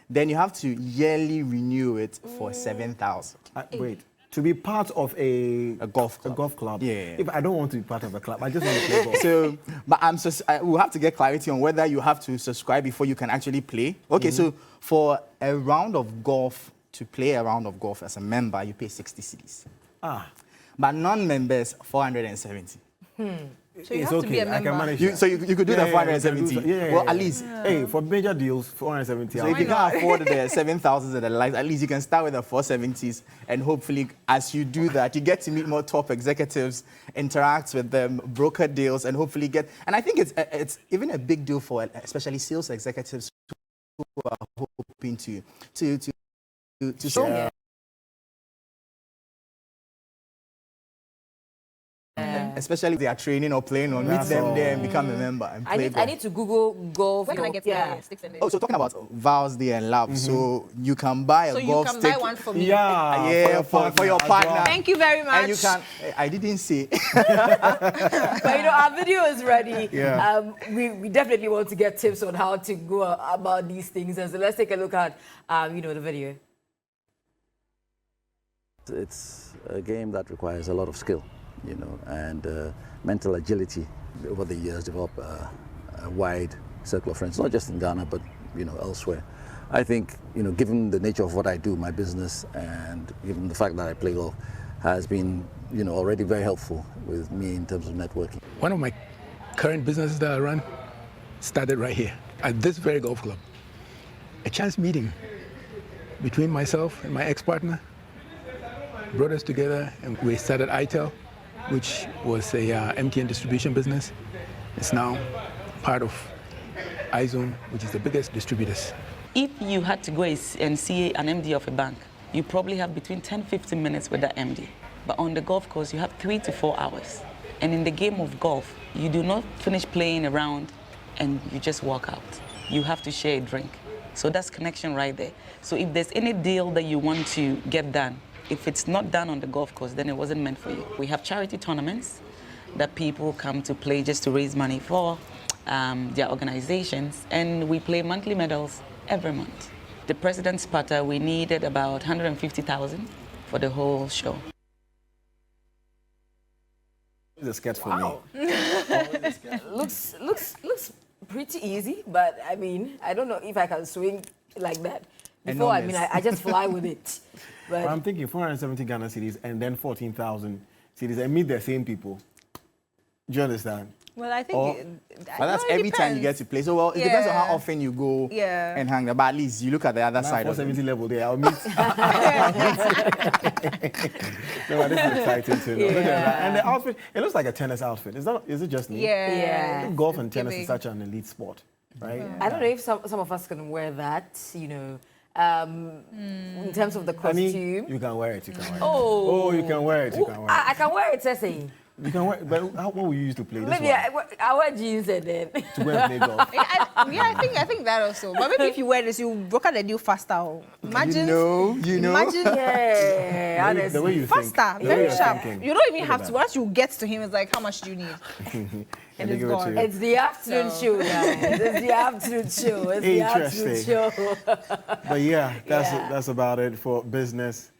Then you have to yearly renew it for 7,000. Wait, to be part of a golf club. A golf club. Yeah. If I don't want to be part of a club, I just want to play golf. So, but we'll have to get clarity on whether you have to subscribe before you can actually play. Okay, so for a round of golf, to play a round of golf as a member, you pay 60 cedis. But non-members, 470. So you have to be a member. I can manage that. So you could do the 470. Well, at least. Hey, for major deals, 470. So if you can't afford the 7,000s and the likes, at least you can start with the 470s, and hopefully, as you do that, you get to meet more top executives, interact with them, broker deals, and hopefully get. And I think it's even a big deal for especially sales executives who are hoping to show. Yeah. Especially if they are training or playing on, meet them there and become a member and play I need to Google golf. Where can I get sticks in it? Oh, so talking about Vows Day and Love, so you can buy a golf stick. So you can buy one for me. Yeah, for your partner. Thank you very much. And you can. I didn't say. But our video is ready. Yeah. We definitely want to get tips on how to go about these things. And so let's take a look at the video. It's a game that requires a lot of skill, and mental agility. Over the years, develop a wide circle of friends, not just in Ghana, but elsewhere. I think, given the nature of what I do, my business, and given the fact that I play golf, has been, already very helpful with me in terms of networking. One of my current businesses that I run started right here at this very golf club. A chance meeting between myself and my ex-partner brought us together, and we started ITEL, which was a MTN distribution business. It's now part of iZone, which is the biggest distributors. If you had to go and see an MD of a bank, you probably have between 10-15 minutes with that MD. But on the golf course, you have 3 to 4 hours. And in the game of golf, you do not finish playing around and you just walk out. You have to share a drink. So that's connection right there. So if there's any deal that you want to get done, if it's not done on the golf course, then it wasn't meant for you. We have charity tournaments that people come to play just to raise money for their organizations, and we play monthly medals every month. The President's Putter, we needed about 150,000 for the whole show. It's a sketch for me. looks pretty easy, but I mean, I don't know if I can swing like that. Before, I mean, I just fly with it. But well, I'm thinking 470 Ghana cedis and then 14,000 cedis and meet the same people. Do you understand? Well, I think but that's every time you get to play. So, well, it depends on how often you go and hang there. But at least you look at the other side of it. 470 level there, I'll meet. No, but this is exciting too. Look at that. And the outfit, it looks like a tennis outfit. Is it just me? Yeah. I think golf and tennis is such an elite sport, right? I don't know if some of us can wear that, in terms of the costume. Honey, you can wear it. You can wear it. Oh, you can wear it. You can wear it. I can wear it, Ceci. You can wear, but what will you use to play this Maybe one? I wear jeans and then To go and play golf. I think that also. But maybe if you wear this, you broke out the deal faster. Imagine. You know. Imagine. Yeah, honestly. The way you think. Faster, very sharp. You don't even have to. Once you get to him, it's like, how much do you need? And it's gone. It's the afternoon show, guys. It's the afternoon show. It's the afternoon show. But yeah, that's about it for business.